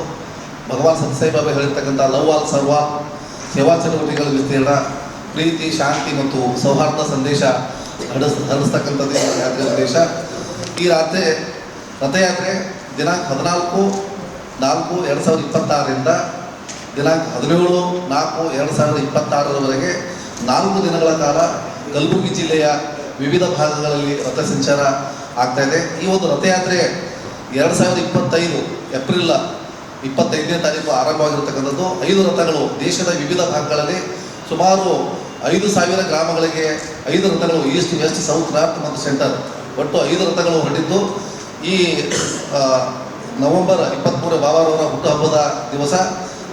[SPEAKER 13] ಭಗವಾನ್ ಸತ್ಯಸಾಯಿ ಬಾಬಾ ಹೇಳಿರ್ತಕ್ಕಂಥ ಲವ್ ಆಲ್ ಸರ್ವ, ಸೇವಾ ಚಟುವಟಿಕೆಗಳ ವಿಸ್ತೀರ್ಣ, ಪ್ರೀತಿ, ಶಾಂತಿ ಮತ್ತು ಸೌಹಾರ್ದ ಸಂದೇಶ ಹರಡಿಸ್ತಕ್ಕಂಥದ್ದು ಈ ಯಾತ್ರೆ ಉದ್ದೇಶ. ಈ ರಥಯಾತ್ರೆ ದಿನಾಂಕ 14/4/2026ರಿಂದ ದಿನಾಂಕ 17/4/2026ರವರೆಗೆ 4 ದಿನಗಳ ಕಾಲ ಕಲಬುರಗಿ ಜಿಲ್ಲೆಯ ವಿವಿಧ ಭಾಗಗಳಲ್ಲಿ ರಥ ಸಂಚಾರ ಆಗ್ತಾ ಇದೆ. ಈ ಒಂದು ರಥಯಾತ್ರೆ 2025 ಏಪ್ರಿಲ್ 25ನೇ ತಾರೀಕು ಆರಂಭವಾಗಿರತಕ್ಕಂಥದ್ದು. 5 ರಥಗಳು ದೇಶದ ವಿವಿಧ ಭಾಗಗಳಲ್ಲಿ ಸುಮಾರು 5,000 ಗ್ರಾಮಗಳಿಗೆ 5 ರಥಗಳು, ಈಸ್ಟ್, ವೆಸ್ಟ್, ಸೌತ್, ನಾರ್ತ್ ಮತ್ತು ಸೆಂಟರ್, ಒಟ್ಟು 5 ರಥಗಳು ಹೊರಟಿದ್ದು ಈ ನವೆಂಬರ್ 23 ಬಾಬಾರವರ ಹುಟ್ಟುಹಬ್ಬದ ದಿವಸ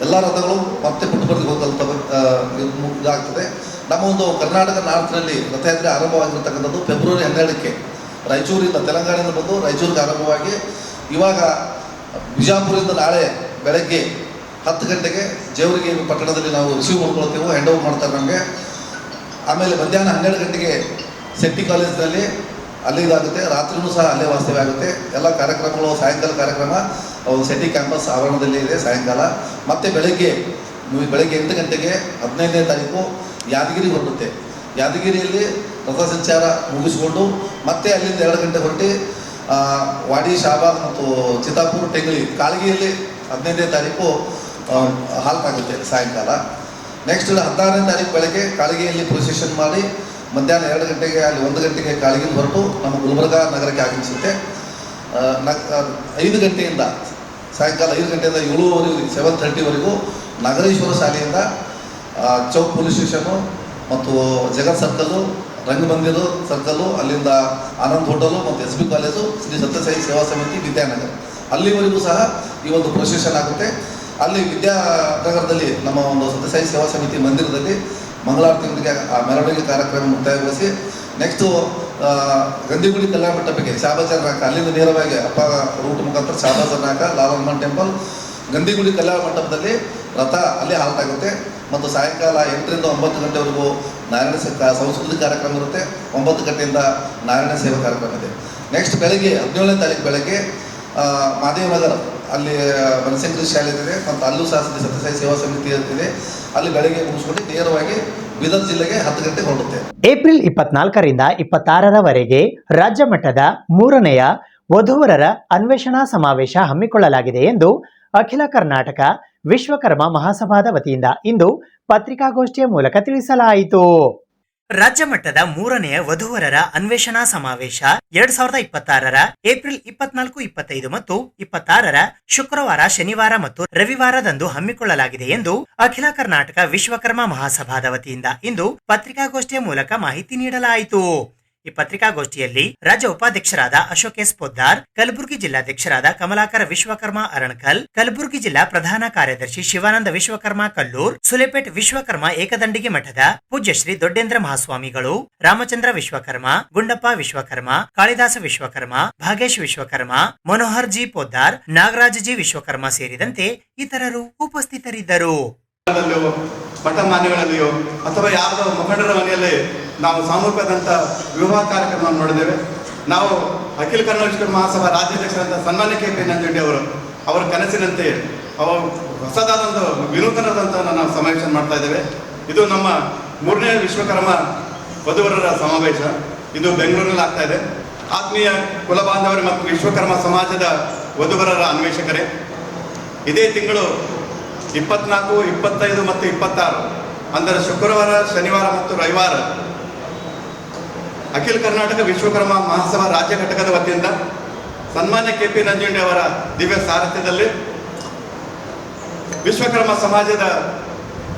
[SPEAKER 13] ಎಲ್ಲ ರಥಗಳು ಮತ್ತೆ ಪುಟ್ಟಪರ್ತಿಗೆ ಇದಾಗ್ತದೆ. ನಮ್ಮ ಒಂದು ಕರ್ನಾಟಕ ನಾರ್ತ್ನಲ್ಲಿ ರಥಯಾತ್ರೆ ಆರಂಭವಾಗಿರ್ತಕ್ಕಂಥದ್ದು ಫೆಬ್ರವರಿ 12ಕ್ಕೆ ರಾಯಚೂರಿಂದ, ತೆಲಂಗಾಣದಿಂದ ಬಂದು ರಾಯಚೂರಿಗೆ ಆರಂಭವಾಗಿ ಇವಾಗ ಬಿಜಾಪುರದಿಂದ ನಾಳೆ ಬೆಳಗ್ಗೆ 10 ಗಂಟೆಗೆ ಜೇವರ್ಗಿ ಪಟ್ಟಣದಲ್ಲಿ ನಾವು ರಿಸೀವ್ ಮಾಡ್ಕೊಳ್ತೇವೆ, ಹ್ಯಾಂಡ್ ಓವರ್ ಮಾಡ್ತಾರೆ ನಮಗೆ. ಆಮೇಲೆ ಮಧ್ಯಾಹ್ನ 12 ಗಂಟೆಗೆ ಶೆಟ್ಟಿ ಕಾಲೇಜಿನಲ್ಲಿ ಅಲ್ಲಿ ಇದಾಗುತ್ತೆ. ರಾತ್ರಿನೂ ಸಹ ಅಲ್ಲೇ ವಾಸ್ತವ್ಯ ಆಗುತ್ತೆ. ಎಲ್ಲ ಕಾರ್ಯಕ್ರಮಗಳು, ಸಾಯಂಕಾಲ ಕಾರ್ಯಕ್ರಮ ಶೆಟ್ಟಿ ಕ್ಯಾಂಪಸ್ ಆವರಣದಲ್ಲಿ ಇದೆ ಸಾಯಂಕಾಲ. ಮತ್ತು ಬೆಳಗ್ಗೆ 8 ಗಂಟೆಗೆ 15ನೇ ತಾರೀಕು ಯಾದಗಿರಿ ಹೊರಡುತ್ತೆ. ಯಾದಗಿರಿಯಲ್ಲಿ ರಥ ಸಂಚಾರ ಮುಗಿಸಿಕೊಂಡು ಮತ್ತೆ ಅಲ್ಲಿಂದ 2 ಗಂಟೆ ಹೊರಟಿ ವಾಡಿ, ಶಾಬಾದ್ ಮತ್ತು ಚಿತ್ತಾಪುರ, ಟೆಂಗಳಿ, ಕಾಳಗಿಯಲ್ಲಿ 15ನೇ ತಾರೀಕು ಹಾಲ್ಟ್ ಆಗುತ್ತೆ ಸಾಯಂಕಾಲ. ನೆಕ್ಸ್ಟ್ 16ನೇ ತಾರೀಕು ಬೆಳಗ್ಗೆ ಕಾಳಗಿಯಲ್ಲಿ ಪ್ರೊಸೆಷನ್ ಮಾಡಿ ಮಧ್ಯಾಹ್ನ 2 ಗಂಟೆಗೆ ಅಲ್ಲಿ 1 ಗಂಟೆಗೆ ಕಾಳಗಿನ ಹೊರಟು ನಮ್ಮ ಗುಲ್ಬರ್ಗಾ ನಗರಕ್ಕೆ ಆಗಮಿಸುತ್ತೆ. 5 ಗಂಟೆಯಿಂದ ಸಾಯಂಕಾಲ 5 ಗಂಟೆಯಿಂದ 7:30ವರೆಗೂ ನಗರೇಶ್ವರ ಶಾಲೆಯಿಂದ ಚೌಕ್ ಪೊಲೀಸ್ ಸ್ಟೇಷನ್ನು ಮತ್ತು ಜಗತ್ ಸರ್ಕಲ್ಲು, ರಂಗಮಂದಿರ ಸರ್ಕಲ್ಲು, ಅಲ್ಲಿಂದ ಆನಂದ್ ಹೋಟೆಲು ಮತ್ತು SB ಕಾಲೇಜು, ಶ್ರೀ ಸತ್ಯಸಾಯಿ ಸೇವಾ ಸಮಿತಿ ವಿದ್ಯಾನಗರ, ಅಲ್ಲಿವರೆಗೂ ಸಹ ಈ ಒಂದು ಪ್ರೊಸೆಷನ್ ಆಗುತ್ತೆ. ಅಲ್ಲಿ ವಿದ್ಯಾನಗರದಲ್ಲಿ ನಮ್ಮ ಒಂದು ಸತ್ಯಸಾಯಿ ಸೇವಾ ಸಮಿತಿ ಮಂದಿರದಲ್ಲಿ ಮಂಗಳಾರತಿಯೊಂದಿಗೆ ಆ ಮೆರವಣಿಗೆ ಕಾರ್ಯಕ್ರಮ ಮುಕ್ತಾಯಗೊಳಿಸಿ ನೆಕ್ಸ್ಟು ಗಂದಿಗುಡಿ ಕಲ್ಯಾಣ ಮಂಟಪಕ್ಕೆ ಶಾಬಾಜರ್ ನಾಕ, ಅಲ್ಲಿಂದ ನೇರವಾಗಿ ಅಪ್ಪ ರೂಟ್ ಮುಖಾಂತರ ಶಾಬಾಜರ್ ನಾಕ, ಲಾಲ್ ಹನುಮಾನ್ ಟೆಂಪಲ್, ಗಂದಿಗುಡಿ ಕಲ್ಯಾಣ ಮಂಟಪದಲ್ಲಿ ರಥ ಅಲ್ಲಿ ಹಾಲ್ಟ್ ಆಗುತ್ತೆ. ಮತ್ತು ಸಾಯಂಕಾಲ 8ರಿಂದ 9 ಗಂಟೆವರೆಗೂ ನಾರಾಯಣ ಸಂಸ್ಕೃತಿ ಕಾರ್ಯಕ್ರಮ ಇರುತ್ತೆ. 9 ಗಂಟೆಯಿಂದ ನಾರಾಯಣ ಸೇವಾ ಕಾರ್ಯಕ್ರಮ ಇದೆ. ನೆಕ್ಸ್ಟ್ ಬೆಳಗ್ಗೆ 17ನೇ ತಾರೀಕು ಬೆಳಗ್ಗೆ ಮಹದೇವನಗರ ಅಲ್ಲಿ ಬನಶಂಕರಿ ಶಾಲೆ ಇದೆ ಮತ್ತು ಅಲ್ಲೂ ಸಹ ಸತ್ಯಸಾಯಿ ಸೇವಾ ಸಮಿತಿ ಇರ್ತಿದೆ. ಅಲ್ಲಿ ಬೆಳಗ್ಗೆ ಮುಗಿಸ್ಕೊಂಡು ನೇರವಾಗಿ ಬೀದರ್ ಜಿಲ್ಲೆಗೆ 10 ಗಂಟೆಗೆ ಹೊರಡುತ್ತೆ.
[SPEAKER 6] ಏಪ್ರಿಲ್ 24ರಿಂದ 26ರವರೆಗೆ ರಾಜ್ಯ ಮಟ್ಟದ 3ನೆಯ ವಧುವರರ ಅನ್ವೇಷಣಾ ಸಮಾವೇಶ ಹಮ್ಮಿಕೊಳ್ಳಲಾಗಿದೆ ಎಂದು ಅಖಿಲ ಕರ್ನಾಟಕ ವಿಶ್ವಕರ್ಮ ಮಹಾಸಭಾದ ವತಿಯಿಂದ ಇಂದು ಪತ್ರಿಕಾಗೋಷ್ಠಿಯ ಮೂಲಕ ತಿಳಿಸಲಾಯಿತು.
[SPEAKER 5] ರಾಜ್ಯ ಮಟ್ಟದ 3ನೆಯ ವಧುವರರ ಅನ್ವೇಷಣಾ ಸಮಾವೇಶ 2026ರ ಏಪ್ರಿಲ್ 24, 25 ಮತ್ತು 26ರ ಶುಕ್ರವಾರ, ಶನಿವಾರ ಮತ್ತು ರವಿವಾರದಂದು ಹಮ್ಮಿಕೊಳ್ಳಲಾಗಿದೆ ಎಂದು ಅಖಿಲ ಕರ್ನಾಟಕ ವಿಶ್ವಕರ್ಮ ಮಹಾಸಭಾದ ವತಿಯಿಂದ ಇಂದು ಪತ್ರಿಕಾಗೋಷ್ಠಿಯ ಮೂಲಕ ಮಾಹಿತಿ ನೀಡಲಾಯಿತು. ಈ ಪತ್ರಿಕಾಗೋಷ್ಠಿಯಲ್ಲಿ ರಾಜ್ಯ ಉಪಾಧ್ಯಕ್ಷರಾದ ಅಶೋಕ್ ಎಸ್ ಪೊದ್ದಾರ್, ಕಲಬುರಗಿ ಜಿಲ್ಲಾಧ್ಯಕ್ಷರಾದ ಕಮಲಾಕರ ವಿಶ್ವಕರ್ಮ ಅರಣಕಲ್, ಕಲಬುರಗಿ ಜಿಲ್ಲಾ ಪ್ರಧಾನ ಕಾರ್ಯದರ್ಶಿ ಶಿವಾನಂದ ವಿಶ್ವಕರ್ಮ ಕಲ್ಲೂರ್, ಸುಲೆಪೇಟ್ ವಿಶ್ವಕರ್ಮ ಏಕದಂಡಿಗೆ ಮಠದ ಪೂಜ್ಯ ಶ್ರೀ ದೊಡ್ಡೇಂದ್ರ ಮಹಾಸ್ವಾಮಿಗಳು, ರಾಮಚಂದ್ರ ವಿಶ್ವಕರ್ಮ, ಗುಂಡಪ್ಪ ವಿಶ್ವಕರ್ಮ, ಕಾಳಿದಾಸ ವಿಶ್ವಕರ್ಮ, ಭಾಗೇಶ್ ವಿಶ್ವಕರ್ಮ, ಮನೋಹರ್ ಜಿ ಪೊದ್ದಾರ್, ನಾಗರಾಜ್ ಜಿ ವಿಶ್ವಕರ್ಮ ಸೇರಿದಂತೆ ಇತರರು ಉಪಸ್ಥಿತರಿದ್ದರು.
[SPEAKER 14] ಮಠ ಮಾನ್ಯಗಳಲ್ಲಿಯೋ ಅಥವಾ ಯಾವುದೋ ಮುಖಂಡರ ಮನೆಯಲ್ಲಿ ನಾವು ಸಾಮೂಹಿಕವಾದಂಥ ವಿವಾಹ ಕಾರ್ಯಕ್ರಮವನ್ನು ನೋಡಿದ್ದೇವೆ. ನಾವು ಅಖಿಲ ಕನ್ನಡ ವಿಶ್ವಕರ್ಮ ಮಹಾಸಭಾ ರಾಜ್ಯಾಧ್ಯಕ್ಷರಾದ ಸನ್ಮಾನ್ಯ ಕೆ ಪಿ ನಂಜುಂಡಿ ಅವರ ಕನಸಿನಂತೆ ಹೊಸದಾದಂಥ ವಿನೂತನದಂಥ ನಾವು ಸಮಾವೇಶ ಮಾಡ್ತಾ ಇದ್ದೇವೆ. ಇದು ನಮ್ಮ 3ನೇ ವಿಶ್ವಕರ್ಮ ವಧುವರರ ಸಮಾವೇಶ. ಇದು ಬೆಂಗಳೂರಿನಲ್ಲಿ ಆಗ್ತಾ ಇದೆ. ಆತ್ಮೀಯ ಕುಲ ಬಾಂಧವರು ಮತ್ತು ವಿಶ್ವಕರ್ಮ ಸಮಾಜದ ವಧುವರರ ಅನ್ವೇಷಕರೇ, ಇದೇ ತಿಂಗಳು 24, 25 ಮತ್ತು 26 ಅಂದರೆ ಶುಕ್ರವಾರ, ಶನಿವಾರ ಮತ್ತು ರವಿವಾರ ಅಖಿಲ ಕರ್ನಾಟಕ ವಿಶ್ವಕರ್ಮ ಮಹಾಸಭಾ ರಾಜ್ಯ ಘಟಕದ ವತಿಯಿಂದ ಸನ್ಮಾನ್ಯ ಕೆ ಪಿ ನಂಜುಂಡಿ ಅವರ ದಿವ್ಯ ಸಾರಥ್ಯದಲ್ಲಿ ವಿಶ್ವಕರ್ಮ ಸಮಾಜದ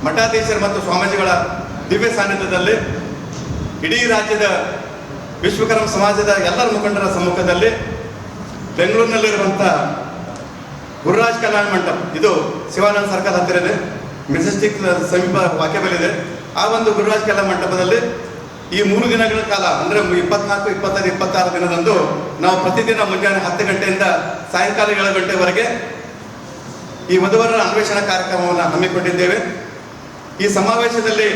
[SPEAKER 14] ಮಠಾಧೀಶರು ಮತ್ತು ಸ್ವಾಮೀಜಿಗಳ ದಿವ್ಯ ಸಾನ್ನಿಧ್ಯದಲ್ಲಿ ಇಡೀ ರಾಜ್ಯದ ವಿಶ್ವಕರ್ಮ ಸಮಾಜದ ಎಲ್ಲರ ಮುಖಂಡರ ಸಮ್ಮುಖದಲ್ಲಿ ಬೆಂಗಳೂರಿನಲ್ಲಿರುವಂಥ ಗುರುರಾಜ್ ಕಲ್ಯಾಣ ಮಂಟಪ, ಇದು ಶಿವಾನಂದ ಸರ್ಕಲ್ ಹತ್ತಿರ ಇದೆ, ಮೆಜೆಸ್ಟಿಕ್ ಸಮೀಪ ವಾಕ್ಯಬಲ್ಲಿದೆ. ಆ ಒಂದು ಗುರುರಾಜ್ ಕಲ್ಯಾಣ ಮಂಟಪದಲ್ಲಿ ಈ 3 ದಿನಗಳ ಕಾಲ ಅಂದರೆ 24, 25, 26 ದಿನದಂದು ನಾವು ಪ್ರತಿದಿನ ಮುಂಜಾನೆ 10 ಗಂಟೆಯಿಂದ ಸಾಯಂಕಾಲ 7 ಗಂಟೆವರೆಗೆ ಈ ವಧುವರರ ಅನ್ವೇಷಣಾ ಕಾರ್ಯಕ್ರಮವನ್ನು ಹಮ್ಮಿಕೊಂಡಿದ್ದೇವೆ. ಈ ಸಮಾವೇಶದಲ್ಲಿ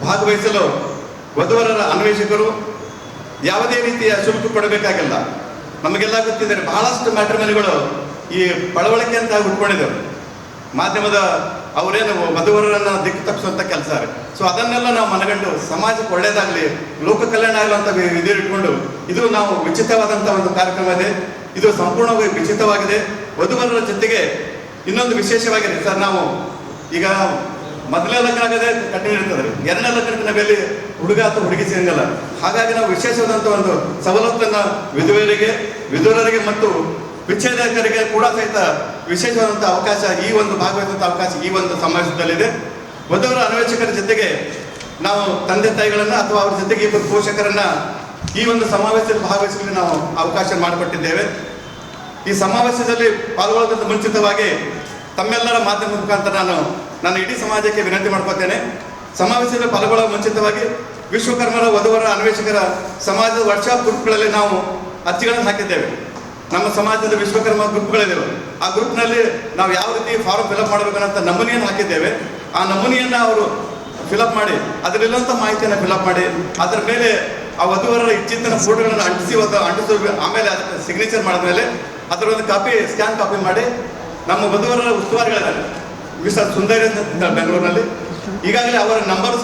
[SPEAKER 14] ಭಾಗವಹಿಸಲು ವಧುವರರ ಅನ್ವೇಷಕರು ಯಾವುದೇ ರೀತಿಯ ಶುಲ್ಕ ಕೊಡಬೇಕಾಗಿಲ್ಲ. ನಮಗೆಲ್ಲ ಗೊತ್ತಿದೆ, ಬಹಳಷ್ಟು ಮ್ಯಾಟ್ರಿಮನಿಗಳು ಈ ಪಳವಳಿಕೆ ಅಂತ ಹುಟ್ಕೊಂಡಿದ್ದೇವೆ. ಮಾಧ್ಯಮದ ಅವರೇನು ವಧುವರರನ್ನ ದಿಕ್ಕು ತಪ್ಪಿಸುವಂಥ ಕೆಲಸ. ಸೊ ಅದನ್ನೆಲ್ಲ ನಾವು ಮನಗಂಡು ಸಮಾಜಕ್ಕೆ ಒಳ್ಳೇದಾಗಲಿ, ಲೋಕ ಕಲ್ಯಾಣ ಆಗಲಿ ಅಂತ ಇಟ್ಕೊಂಡು ಇದು ನಾವು ಉಚಿತವಾದಂಥ ಒಂದು ಕಾರ್ಯಕ್ರಮ ಇದೆ. ಇದು ಸಂಪೂರ್ಣವಾಗಿ ಉಚಿತವಾಗಿದೆ. ವಧುವರರ ಜೊತೆಗೆ ಇನ್ನೊಂದು ವಿಶೇಷವಾಗಿದೆ ಸರ್, ನಾವು ಈಗ ಮೊದಲನೇ ಲಗ್ನ ಆಗದೆ ಕಠಿಣ ಇರ್ತದೆ, 2ನೇ ಲಗ್ನಕ್ಕೆ ನಾವೆಲ್ಲಿ ಹುಡುಗ ಅಥವಾ ಹುಡುಗಿ ಸಿಗಂಗಲ್ಲ. ಹಾಗಾಗಿ ನಾವು ವಿಶೇಷವಾದಂಥ ಒಂದು ಸವಲತ್ತನ್ನು ವಿಧುವರರಿಗೆ ಮತ್ತು ವಿಚ್ಛೇದಕರಿಗೆ ಕೂಡ ಸಹಿತ ವಿಶೇಷವಾದಂಥ ಅವಕಾಶ, ಈ ಒಂದು ಭಾಗವಹಿಸುವಂಥ ಅವಕಾಶ ಈ ಒಂದು ಸಮಾವೇಶದಲ್ಲಿದೆ. ವಧುವರ ಅನ್ವೇಷಕರ ಜೊತೆಗೆ ನಾವು ತಂದೆ ತಾಯಿಗಳನ್ನು ಅಥವಾ ಅವ್ರ ಜೊತೆಗೆ 2 ಪೋಷಕರನ್ನ ಈ ಒಂದು ಸಮಾವೇಶದಲ್ಲಿ ಭಾಗವಹಿಸಲು ನಾವು ಅವಕಾಶ ಮಾಡಿಕೊಟ್ಟಿದ್ದೇವೆ. ಈ ಸಮಾವೇಶದಲ್ಲಿ ಪಾಲ್ಗೊಳ್ಳೋದಕ್ಕೆ ಮುಂಚಿತವಾಗಿ ತಮ್ಮೆಲ್ಲರ ಮಾಧ್ಯಮದ ಮುಖಾಂತರ ನಾನು ಇಡೀ ಸಮಾಜಕ್ಕೆ ವಿನಂತಿ ಮಾಡ್ಕೊತೇನೆ. ಸಮಾವೇಶದಲ್ಲಿ ಪಾಲ್ಗೊಳ್ಳೋ ಮುಂಚಿತವಾಗಿ ವಿಶ್ವಕರ್ಮರ ವಧುವರ ಅನ್ವೇಷಕರ ಸಮಾಜದ ವಾಟ್ಸ್ಆಪ್ ಗ್ರೂಪ್ಗಳಲ್ಲಿ ನಾವು ಅರ್ಜಿಗಳನ್ನು ಹಾಕಿದ್ದೇವೆ. ನಮ್ಮ ಸಮಾಜದ ವಿಶ್ವಕರ್ಮ ಗ್ರೂಪ್ಗಳಿದ್ದೇವೆ. ಆ ಗ್ರೂಪ್ನಲ್ಲಿ ನಾವು ಯಾವ ರೀತಿ ಫಾರ್ಮ್ ಫಿಲಪ್ ಮಾಡಬೇಕನ್ನಂತ ನಮೂನೆಯನ್ನು ಹಾಕಿದ್ದೇವೆ. ಆ ನಮೂನೆಯನ್ನು ಅವರು ಫಿಲಪ್ ಮಾಡಿ ಅದರಲ್ಲಿರುವಂಥ ಮಾಹಿತಿಯನ್ನು ಫಿಲಪ್ ಮಾಡಿ ಅದರ ಮೇಲೆ ಆ ವಧುವರರ ಇಚ್ಛಿತನ ಫೋಟೋಗಳನ್ನು ಅಂಟಿಸಿ ಆಮೇಲೆ ಅದಕ್ಕೆ ಸಿಗ್ನೇಚರ್ ಮಾಡಿದ್ಮೇಲೆ ಅದರ ಒಂದು ಕಾಪಿ ಸ್ಕ್ಯಾನ್ ಕಾಪಿ ಮಾಡಿ ನಮ್ಮ ವಧುವರರ ಉಸ್ತುವಾರಿಗಳಿದ್ದಾರೆ ಮಿಸ್ಟರ್ ಸುಂದರಿ ಅಂತ ಬೆಂಗಳೂರಿನಲ್ಲಿ. ಈಗಾಗಲೇ ಅವರ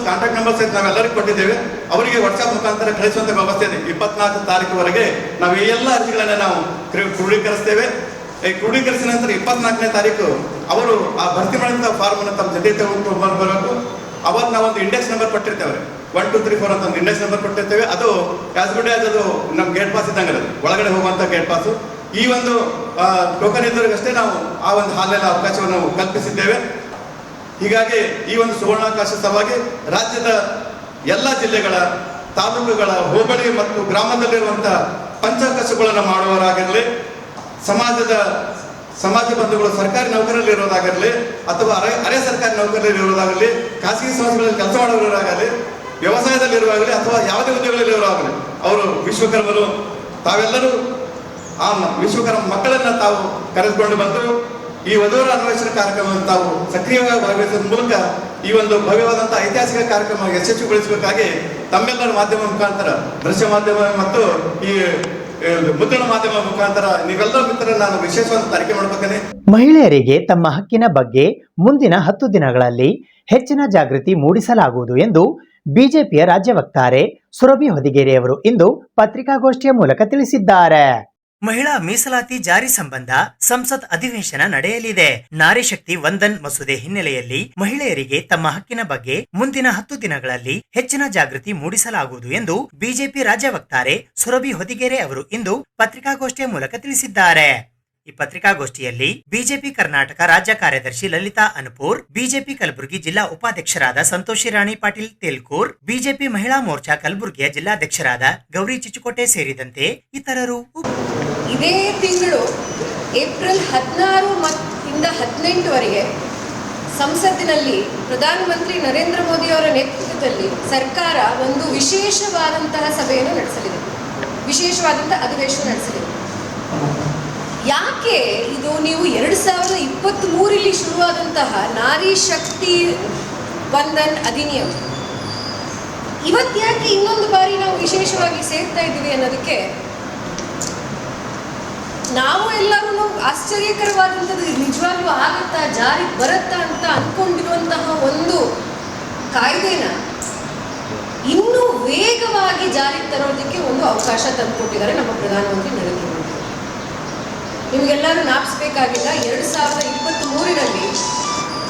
[SPEAKER 14] ಕಾಂಟ್ಯಾಕ್ಟ್ ನಂಬರ್ಸ್ ನಾವೆಲ್ಲರಿಗೂ ಕೊಟ್ಟಿದ್ದೇವೆ. ಅವರಿಗೆ ವಾಟ್ಸ್ಆಪ್ ಮುಖಾಂತರ ಕಳಿಸುವಂಥ ವ್ಯವಸ್ಥೆ ಇದೆ. 24 ತಾರೀಕುವರೆಗೆ ನಾವು ಈ ಎಲ್ಲ ಅರ್ಜಿಗಳನ್ನು ನಾವು ಕ್ರೋಢೀಕರಿಸ್ತೇವೆ. ಈ ಕ್ರೋಢೀಕರಿಸಿದ ನಂತರ 24ನೇ ತಾರೀಕು ಅವರು ಆ ಭರ್ತಿ ಮಾಡಿದಂಥ ಫಾರ್ಮನ್ನು ತಮ್ಮ ಜೊತೆ ತಗೊಂಡು ಬರಬೇಕು. ಅವತ್ತು ನಾವೊಂದು ಇಂಡೆಕ್ಸ್ ನಂಬರ್ ಕೊಟ್ಟಿರ್ತೇವೆ, 1, 2, 3, 4 ಅಂತ ಒಂದು ಇಂಡೆಕ್ಸ್ ನಂಬರ್ ಕೊಟ್ಟಿರ್ತೇವೆ. ಅದು ಆಸ್ ಗುಡ್ ಆಸ್ ಅದು ನಮ್ಮ ಗೇಟ್ ಪಾಸ್ ಇದ್ದಂಗೆ ಅದು ಒಳಗಡೆ ಹೋಗುವಂಥ ಗೇಟ್ ಪಾಸು. ಈ ಒಂದು ಟೋಕನ್ ಇದ್ದವರಿಗಷ್ಟೇ ನಾವು ಆ ಒಂದು ಹಾಲೆಲ್ಲ ಅವಕಾಶವನ್ನು ಕಲ್ಪಿಸಿದ್ದೇವೆ. ಹೀಗಾಗಿ ಈ ಒಂದು ಸುವರ್ಣಾವಕಾಶ ಸಲುವಾಗಿ ರಾಜ್ಯದ ಎಲ್ಲ ಜಿಲ್ಲೆಗಳ, ತಾಲೂಕುಗಳ, ಹೋಬಳಿ ಮತ್ತು ಗ್ರಾಮದಲ್ಲಿರುವಂಥ ಪಂಚಾಕಸುಗಳನ್ನು ಮಾಡುವವರಾಗಿರಲಿ, ಸಮಾಜ ಬಂಧುಗಳು ಸರ್ಕಾರಿ ನೌಕರಲ್ಲಿ ಇರೋದಾಗಿರಲಿ ಅಥವಾ ಅರೆ ಸರ್ಕಾರಿ ನೌಕರಲ್ಲಿ ಇರೋದಾಗಲಿ, ಖಾಸಗಿ ಸಂಸ್ಥೆಗಳಲ್ಲಿ ಕೆಲಸ ಮಾಡೋರಾಗಲಿ, ವ್ಯವಸಾಯದಲ್ಲಿರುವಾಗಲಿ ಅಥವಾ ಯಾವುದೇ ಉದ್ಯೋಗಗಳಲ್ಲಿ ಇರೋವಾಗಲಿ ಅವರು ವಿಶ್ವಕರ್ಮರು ತಾವೆಲ್ಲರೂ ಆ ವಿಶ್ವಕರ್ಮ ಮಕ್ಕಳನ್ನು ತಾವು ಕರೆದುಕೊಂಡು ಬಂದು ಈ ವಧುವರ ಅನ್ವೇಷಣೆ ಕಾರ್ಯಕ್ರಮವನ್ನು ತಾವು ಸಕ್ರಿಯವಾಗಿ ಭಾಗವಹಿಸುವ ಮೂಲಕ ಈ ಒಂದು ಭವ್ಯವಾದಂಥ ಐತಿಹಾಸಿಕ ಕಾರ್ಯಕ್ರಮ ಯಶಸ್ವಿಗೊಳಿಸಬೇಕಾಗಿ ತಮ್ಮೆಲ್ಲರ ಮಾಧ್ಯಮ ಮುಖಾಂತರ, ದೃಶ್ಯ ಮಾಧ್ಯಮ ಮತ್ತು ಈ ಮುದ್ರಣ ಮಾಧ್ಯಮ ಮುಖಾಂತರ ನೀವೆಲ್ಲರ ಮಿತ್ರರನ್ನು ನಾನು ವಿಶೇಷವಾದ ತನಿಖೆ ಮಾಡಬೇಕೇನೆ.
[SPEAKER 6] ಮಹಿಳೆಯರಿಗೆ ತಮ್ಮ ಹಕ್ಕಿನ ಬಗ್ಗೆ ಮುಂದಿನ 10 ದಿನಗಳಲ್ಲಿ ಹೆಚ್ಚಿನ ಜಾಗೃತಿ ಮೂಡಿಸಲಾಗುವುದು ಎಂದು ಬಿಜೆಪಿಯ ರಾಜ್ಯ ವಕ್ತಾರೆ ಸುರಭಿ ಹೊದಿಗೇರಿ ಅವರು ಇಂದು ಪತ್ರಿಕಾಗೋಷ್ಠಿಯ ಮೂಲಕ ತಿಳಿಸಿದ್ದಾರೆ.
[SPEAKER 5] ಮಹಿಳಾ ಮೀಸಲಾತಿ ಜಾರಿ ಸಂಬಂಧ ಸಂಸತ್ ಅಧಿವೇಶನ ನಡೆಯಲಿದೆ. ನಾರಿ ಶಕ್ತಿ ವಂದನ್ ಮಸೂದೆ ಹಿನ್ನೆಲೆಯಲ್ಲಿ ಮಹಿಳೆಯರಿಗೆ ತಮ್ಮ ಹಕ್ಕಿನ ಬಗ್ಗೆ ಮುಂದಿನ 10 ದಿನಗಳಲ್ಲಿ ಹೆಚ್ಚಿನ ಜಾಗೃತಿ ಮೂಡಿಸಲಾಗುವುದು ಎಂದು ಬಿಜೆಪಿ ರಾಜ್ಯ ವಕ್ತಾರೆ ಸುರಭಿ ಹೊದಿಗೇರೆ ಅವರು ಇಂದು ಪತ್ರಿಕಾಗೋಷ್ಠಿಯ ಮೂಲಕ ತಿಳಿಸಿದ್ದಾರೆ. ಈ ಪತ್ರಿಕಾಗೋಷ್ಠಿಯಲ್ಲಿ ಬಿಜೆಪಿ ಕರ್ನಾಟಕ ರಾಜ್ಯ ಕಾರ್ಯದರ್ಶಿ ಲಲಿತಾ ಅನುಪೂರ್, ಬಿಜೆಪಿ ಕಲಬುರಗಿ ಜಿಲ್ಲಾ ಉಪಾಧ್ಯಕ್ಷರಾದ ಸಂತೋಷಿ ರಾಣಿ ಪಾಟೀಲ್ ತೇಲ್ಕೂರ್, ಬಿಜೆಪಿ ಮಹಿಳಾ ಮೋರ್ಚಾ ಕಲಬುರಗಿಯ ಜಿಲ್ಲಾಧ್ಯಕ್ಷರಾದ ಗೌರಿ ಚಿಚುಕೋಟೆ ಸೇರಿದಂತೆ ಇತರರು.
[SPEAKER 15] ಇದೇ ತಿಂಗಳು ಏಪ್ರಿಲ್ 16 ಇಂದ 18ವರೆಗೆ ಸಂಸತ್ತಿನಲ್ಲಿ ಪ್ರಧಾನಮಂತ್ರಿ ನರೇಂದ್ರ ಮೋದಿ ಅವರ ನೇತೃತ್ವದಲ್ಲಿ ಸರ್ಕಾರ ಒಂದು ವಿಶೇಷವಾದಂತಹ ಸಭೆಯನ್ನು ನಡೆಸಲಿದೆ, ವಿಶೇಷವಾದಂತಹ ಅಧಿವೇಶನ ನಡೆಸಲಿದೆ. ಯಾಕೆ ಇದು ನೀವು 2023 ಶುರುವಾದಂತಹ ನಾರಿ ಶಕ್ತಿ ಬಂಧನ್ ಅಧಿನಿಯಮ ಇವತ್ತ್ಯಾಕೆ ಇನ್ನೊಂದು ಬಾರಿ ನಾವು ವಿಶೇಷವಾಗಿ ಸೇರ್ತಾ ಇದ್ದೀವಿ ಅನ್ನೋದಕ್ಕೆ ನಾವು ಎಲ್ಲರೂ ಆಶ್ಚರ್ಯಕರವಾದಂಥದ್ದು ನಿಜವಾಗ್ಲೂ ಆಗತ್ತಾ, ಜಾರಿ ಬರುತ್ತಾ ಅಂತ ಅಂದ್ಕೊಂಡಿರುವಂತಹ ಒಂದು ಕಾಯ್ದೆನ ಇನ್ನೂ ವೇಗವಾಗಿ ಜಾರಿಗೆ ತರೋದಕ್ಕೆ ಒಂದು ಅವಕಾಶ ತಂದುಕೊಟ್ಟಿದ್ದಾರೆ ನಮ್ಮ ಪ್ರಧಾನಮಂತ್ರಿ ನರೇಂದ್ರ ಮೋದಿ. ನಿಮಗೆಲ್ಲರೂ ಜ್ಞಾಪಿಸಬೇಕಾಗಿಲ್ಲ, 2023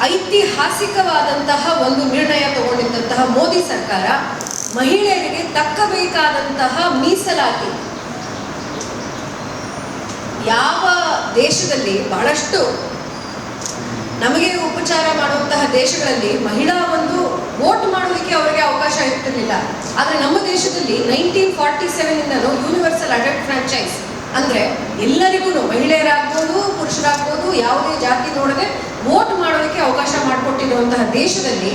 [SPEAKER 15] ಐತಿಹಾಸಿಕವಾದಂತಹ ಒಂದು ನಿರ್ಣಯ ತಗೊಂಡಿದ್ದಂತಹ ಮೋದಿ ಸರ್ಕಾರ ಮಹಿಳೆಯರಿಗೆ ತಕ್ಕಬೇಕಾದಂತಹ ಮೀಸಲಾತಿ ಯಾವ ದೇಶದಲ್ಲಿ ಬಹಳಷ್ಟು ನಮಗೆ ಉಪಚಾರ ಮಾಡುವಂತಹ ದೇಶಗಳಲ್ಲಿ ಮಹಿಳಾ ಒಂದು ವೋಟ್ ಮಾಡೋದಕ್ಕೆ ಅವರಿಗೆ ಅವಕಾಶ ಇರ್ತಿರ್ಲಿಲ್ಲ. ಆದರೆ ನಮ್ಮ ದೇಶದಲ್ಲಿ 1947 ಯೂನಿವರ್ಸಲ್ ಅಡಲ್ಟ್ ಫ್ರಾಂಚೈಸ್ ಅಂದರೆ ಎಲ್ಲರಿಗೂ ಮಹಿಳೆಯರಾಗ್ಬೋದು ಪುರುಷರಾಗ್ಬೋದು ಯಾವುದೇ ಜಾತಿ ನೋಡದೆ ವೋಟ್ ಮಾಡೋದಕ್ಕೆ ಅವಕಾಶ ಮಾಡಿಕೊಟ್ಟಿರುವಂತಹ ದೇಶದಲ್ಲಿ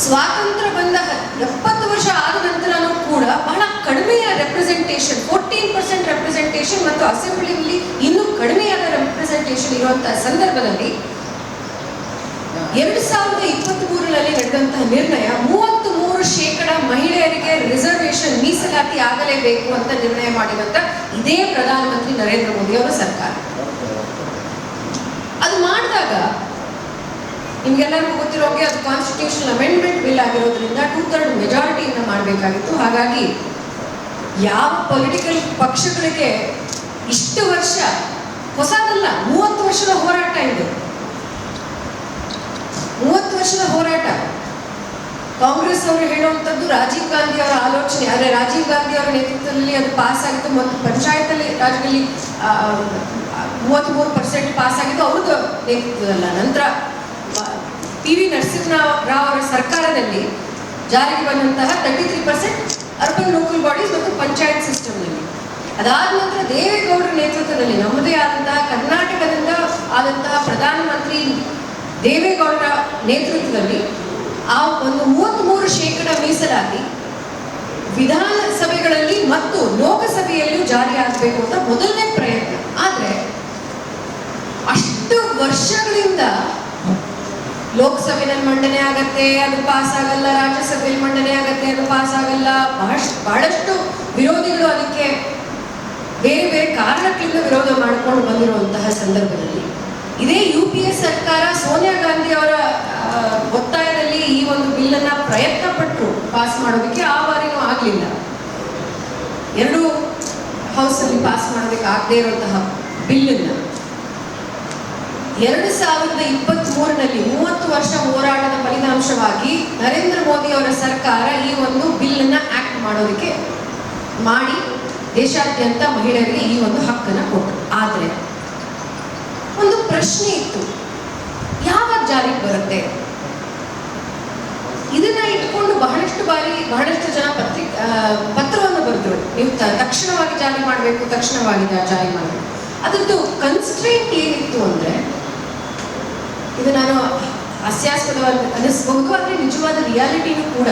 [SPEAKER 15] ಸ್ವಾತಂತ್ರ್ಯ ಬಂದ 70 ವರ್ಷ ಆದ ನಂತರನೂ ಕೂಡ ಬಹಳ ಕಡಿಮೆಯ ರೆಪ್ರೆಸೆಂಟೇಷನ್, 14% ರೆಪ್ರೆಸೆಂಟೇಷನ್ ಮತ್ತು ಅಸೆಂಬ್ಲಿಯಲ್ಲಿ ಇನ್ನೂ ಕಡಿಮೆಯಾದ ರೆಪ್ರೆಸೆಂಟೇಷನ್ ಇರುವಂತಹ ಸಂದರ್ಭದಲ್ಲಿ 2023 ನಡೆದಂತಹ ನಿರ್ಣಯ 33% ಮಹಿಳೆಯರಿಗೆ ರಿಸರ್ವೇಶನ್ ಮೀಸಲಾತಿ ಆಗಲೇಬೇಕು ಅಂತ ನಿರ್ಣಯ ಮಾಡಿದಂತ ಇದೇ ಪ್ರಧಾನಮಂತ್ರಿ ನರೇಂದ್ರ ಮೋದಿ ಅವರ ಸರ್ಕಾರ. ಅದು ಮಾಡಿದಾಗ ನಿಮ್ಗೆಲ್ಲರಿಗೂ ಗೊತ್ತಿರೋಗೆ ಅದು ಕಾನ್ಸ್ಟಿಟ್ಯೂಷನಲ್ ಅಮೆಂಡ್ಮೆಂಟ್ ಬಿಲ್ ಆಗಿರೋದ್ರಿಂದ 2/3 ಮೆಜಾರಿಟಿಯಿಂದ ಮಾಡಬೇಕಾಗಿತ್ತು. ಹಾಗಾಗಿ ಯಾವ ಪೊಲಿಟಿಕಲ್ ಪಕ್ಷಗಳಿಗೆ ಇಷ್ಟು ವರ್ಷ ಹೊಸದಲ್ಲ, 30 ವರ್ಷದ ಹೋರಾಟ ಇದು, 30 ವರ್ಷದ ಹೋರಾಟ. ಕಾಂಗ್ರೆಸ್ ಅವರು ಹೇಳುವಂಥದ್ದು ರಾಜೀವ್ ಗಾಂಧಿ ಅವರ ಆಲೋಚನೆ, ಆದರೆ ರಾಜೀವ್ ಗಾಂಧಿ ಅವರ ನೇತೃತ್ವದಲ್ಲಿ ಅದು ಪಾಸ್ ಆಗಿತ್ತು ಮತ್ತು ಪಂಚಾಯತಲ್ಲಿ ರಾಜ್ಯದಲ್ಲಿ 33% ಪಾಸ್ ಆಗಿತ್ತು ಅವ್ರದ್ದು ನೇತೃತ್ವದಲ್ಲ. ನಂತರ PV ನರಸಿಂಹರಾವ್ ಅವರ ಸರ್ಕಾರದಲ್ಲಿ ಜಾರಿಗೆ ಬಂದಂತಹ 33% ಅರ್ಬನ್ ಲೋಕಲ್ ಬಾಡೀಸ್ ಮತ್ತು ಪಂಚಾಯತ್ ಸಿಸ್ಟಮ್ನಲ್ಲಿ. ಅದಾದ ನಂತರ ದೇವೇಗೌಡರ ನೇತೃತ್ವದಲ್ಲಿ ನಮ್ಮದೇ ಆದಂತಹ ಕರ್ನಾಟಕದಿಂದ ಆದಂತಹ ಪ್ರಧಾನಮಂತ್ರಿ ದೇವೇಗೌಡರ ನೇತೃತ್ವದಲ್ಲಿ ಆ ಒಂದು 33% ಮೀಸಲಾತಿ ವಿಧಾನಸಭೆಗಳಲ್ಲಿ ಮತ್ತು ಲೋಕಸಭೆಯಲ್ಲೂ ಜಾರಿ ಆಗಬೇಕು ಅಂತ ಮೊದಲನೇ ಪ್ರಯತ್ನ. ಆದರೆ ಅಷ್ಟು ವರ್ಷಗಳಿಂದ ಲೋಕಸಭೆಯಲ್ಲಿ ಮಂಡನೆ ಆಗತ್ತೆ, ಅದು ಪಾಸ್ ಆಗಲ್ಲ, ರಾಜ್ಯಸಭೆಯಲ್ಲಿ ಮಂಡನೆ ಆಗತ್ತೆ, ಅದು ಪಾಸ್ ಆಗಲ್ಲ, ಬಹಳಷ್ಟು ವಿರೋಧಿಗಳು ಅದಕ್ಕೆ ಬೇರೆ ಬೇರೆ ಕಾರಣಗಳಿಂದ ವಿರೋಧ ಮಾಡಿಕೊಂಡು ಬಂದಿರುವಂತಹ ಸಂದರ್ಭದಲ್ಲಿ ಇದೇ UPA ಸರ್ಕಾರ ಸೋನಿಯಾ ಗಾಂಧಿ ಅವರ ಒತ್ತಾಯದಲ್ಲಿ ಈ ಒಂದು ಬಿಲ್ಲನ್ನು ಪ್ರಯತ್ನ ಪಟ್ಟರು ಪಾಸ್ ಮಾಡೋದಕ್ಕೆ. ಆ ಬಾರಿನೂ ಆಗಲಿಲ್ಲ. 2 ಹೌಸಲ್ಲಿ ಪಾಸ್ ಮಾಡೋದಕ್ಕೆ ಆಗದೆ ಇರುವಂತಹ ಬಿಲ್ಲನ್ನು 2023 30 ವರ್ಷ ಹೋರಾಟದ ಫಲಿತಾಂಶವಾಗಿ ನರೇಂದ್ರ ಮೋದಿ ಅವರ ಸರ್ಕಾರ ಈ ಒಂದು ಬಿಲ್ಲನ್ನು ಆಕ್ಟ್ ಮಾಡೋದಕ್ಕೆ ಮಾಡಿ ದೇಶಾದ್ಯಂತ ಮಹಿಳೆಯರಿಗೆ ಈ ಒಂದು ಹಕ್ಕನ್ನು ಕೊಟ್ಟರು. ಆದರೆ ಒಂದು ಪ್ರಶ್ನೆ ಇತ್ತು, ಯಾವಾಗ ಜಾರಿಗೆ ಬರುತ್ತೆ? ಇದನ್ನ ಇಟ್ಕೊಂಡು ಬಹಳಷ್ಟು ಜನ ಪತ್ರವನ್ನು ಬರೆದ್ರು, ನೀವು ತಕ್ಷಣವಾಗಿ ಜಾರಿ ಮಾಡಬೇಕು, ತಕ್ಷಣವಾಗಿ ಜಾರಿ ಮಾಡಬೇಕು. ಅದರದ್ದು ಕನ್ಸ್ಟ್ರೇಂಟ್ ಏನಿತ್ತು ಅಂದರೆ, ಇದು ನಾನು ಹಾಸ್ಯಾಸ್ಪದವಾಗಿ ಅನ್ನಿಸ್ಬಹುದು, ಆದರೆ ನಿಜವಾದ ರಿಯಾಲಿಟಿನೂ ಕೂಡ.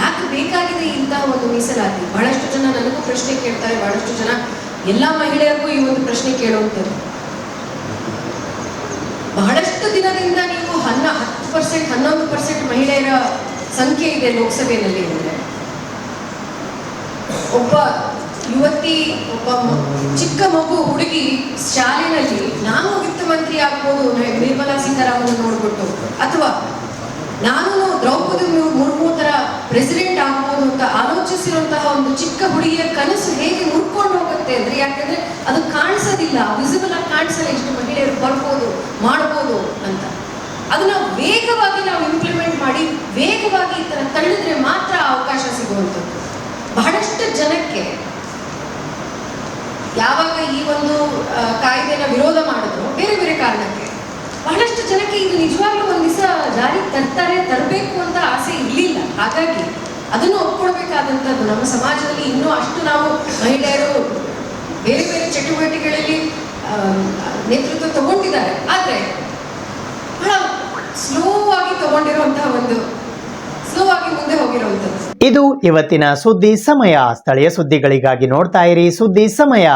[SPEAKER 15] ಯಾಕೆ ಬೇಕಾಗಿದೆ ಇಂತಹ ಒಂದು ಮೀಸಲಾತಿ? ಬಹಳಷ್ಟು ಜನ ನನಗೂ ಪ್ರಶ್ನೆ ಕೇಳ್ತಾರೆ, ಬಹಳಷ್ಟು ಜನ ಎಲ್ಲ ಮಹಿಳೆಯರಿಗೂ ಈ ಒಂದು ಪ್ರಶ್ನೆ ಕೇಳುವಂಥದ್ದು. ಬಹಳಷ್ಟು ದಿನದಿಂದ ನೀವು 10% 11% ಮಹಿಳೆಯರ ಸಂಖ್ಯೆ ಇದೆ ಲೋಕಸಭೆಯಲ್ಲಿ ಅಂದರೆ, ಒಬ್ಬ ಯುವತಿ, ಒಬ್ಬ ಚಿಕ್ಕ ಮಗು ಹುಡುಗಿ ಶಾಲೆಯಲ್ಲಿ ನಾನು ವಿತ್ತ ಮಂತ್ರಿ ಆಗ್ಬೋದು ನಿರ್ಮಲಾ ಸೀತಾರಾಮನ್ ನೋಡ್ಬಿಟ್ಟು, ಅಥವಾ ನಾನು ದ್ರೌಪದಿ ಮುರ್ಮು ತರ ಪ್ರೆಸಿಡೆಂಟ್ ಆಗ್ಬೋದು ಅಂತ ಆಲೋಚಿಸಿರುವಂತಹ ಒಂದು ಚಿಕ್ಕ ಹುಡುಗಿಯ ಕನಸು ಹೇಗೆ ಮುರ್ಕೊಂಡು ಹೋಗುತ್ತೆ ಅಂದ್ರೆ, ಯಾಕಂದ್ರೆ ಅದು ಕಾಣಿಸೋದಿಲ್ಲ, ವಿಸಿಬಲ್ ಆಗಿ ಕಾಣಿಸಲ್ಲ ಇಷ್ಟು ಮಹಿಳೆಯರು ಬರ್ಬೋದು ಮಾಡ್ಬೋದು ಅಂತ. ಅದನ್ನ ವೇಗವಾಗಿ ನಾವು ಇಂಪ್ಲಿಮೆಂಟ್ ಮಾಡಿ ವೇಗವಾಗಿ ಈ ತರ ತಳ್ಳಿದ್ರೆ ಮಾತ್ರ ಅವಕಾಶ ಸಿಗುವಂಥದ್ದು. ಬಹಳಷ್ಟು ಜನಕ್ಕೆ ಯಾವಾಗ ಈ ಒಂದು ಇದನ್ನ ವಿರೋಧ ಮಾಡಿದ್ರು ಬೇರೆ ಬೇರೆ ಕಾರಣಕ್ಕೆ. ಬಹಳಷ್ಟು ಜನಕ್ಕೆ ಇದು ನಿಜವಾಗ್ಲೂ ಒಂದ್ ದಿವಸ ಜಾರಿಗೆ ತರಬೇಕು ಅಂತ ಆಸೆ ಇರಲಿಲ್ಲ. ಹಾಗಾಗಿ ಅದನ್ನು ಒಪ್ಕೊಳ್ಬೇಕಾದಂಥದ್ದು. ನಮ್ಮ ಸಮಾಜದಲ್ಲಿ ಇನ್ನೂ ಅಷ್ಟು ನಾವು ಮಹಿಳೆಯರು ಬೇರೆ ಬೇರೆ ಚಟುವಟಿಕೆಗಳಲ್ಲಿ ನೇತೃತ್ವ ತಗೊಂಡಿದ್ದಾರೆ, ಆದ್ರೆ ಬಹಳ ಸ್ಲೋ ಆಗಿ ತಗೊಂಡಿರುವಂತಹ ಸ್ಲೋ ಆಗಿ ಮುಂದೆ ಹೋಗಿರುವಂಥದ್ದು.
[SPEAKER 6] ಇದು ಇವತ್ತಿನ ಸುದ್ದಿ ಸಮಯ. ಸ್ಥಳೀಯ ಸುದ್ದಿಗಳಿಗಾಗಿ ನೋಡ್ತಾ ಇರಿ ಸುದ್ದಿ ಸಮಯ.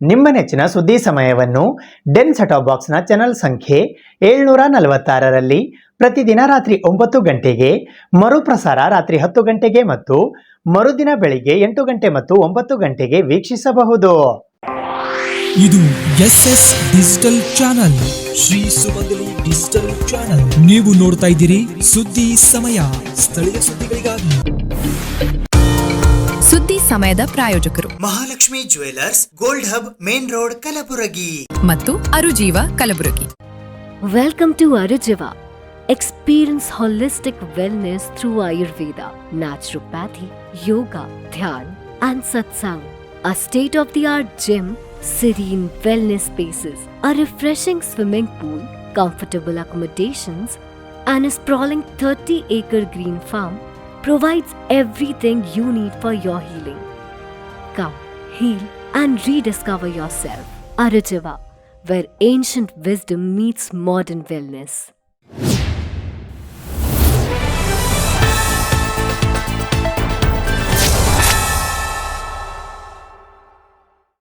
[SPEAKER 6] ನಿಮ್ಮ ನೆಚ್ಚಿನ ಸುದ್ದಿ ಸಮಯವನ್ನು ಡೆನ್ ಸೆಟಾಪ್ ಬಾಕ್ಸ್ನ ಚಾನೆಲ್ ಸಂಖ್ಯೆ 746ರಲ್ಲಿ ಪ್ರತಿದಿನ ರಾತ್ರಿ 9 ಗಂಟೆಗೆ, ಮರುಪ್ರಸಾರ ರಾತ್ರಿ 10 ಗಂಟೆಗೆ ಮತ್ತು ಮರುದಿನ ಬೆಳಿಗ್ಗೆ 8 ಗಂಟೆ ಮತ್ತು 9 ಗಂಟೆಗೆ ವೀಕ್ಷಿಸಬಹುದು.
[SPEAKER 1] ಇದು SS ಡಿಜಿಟಲ್ ಚಾನಲ್, ಶ್ರೀ ಸುಮಂಗಲಿ ಡಿಜಿಟಲ್ ಚಾನಲ್. ನೀವು ನೋಡ್ತಾ ಇದ್ದೀರಿ ಸುದ್ದಿ ಸಮಯ, ಸ್ಥಳೀಯ ಸುದ್ದಿಗಳಿಗಾಗಿ.
[SPEAKER 2] ಸುದ್ದಿ ಸಮಯದ ಪ್ರಾಯೋಜಕರು
[SPEAKER 3] Mahalakshmi jewellers, gold hub, main road, Kalaburagi
[SPEAKER 2] ಮತ್ತು ಅರುಜೀವ Kalaburagi.
[SPEAKER 4] Welcome to Arujiva. Experience holistic wellness through Ayurveda, naturopathy, yoga, dhyan, and satsang. A state-of-the-art gym, serene wellness spaces, a refreshing swimming pool, comfortable accommodations, and a sprawling 30-acre green farm provides everything you need for your healing. Come, heal, and rediscover yourself. Arujiva, where ancient wisdom meets modern wellness.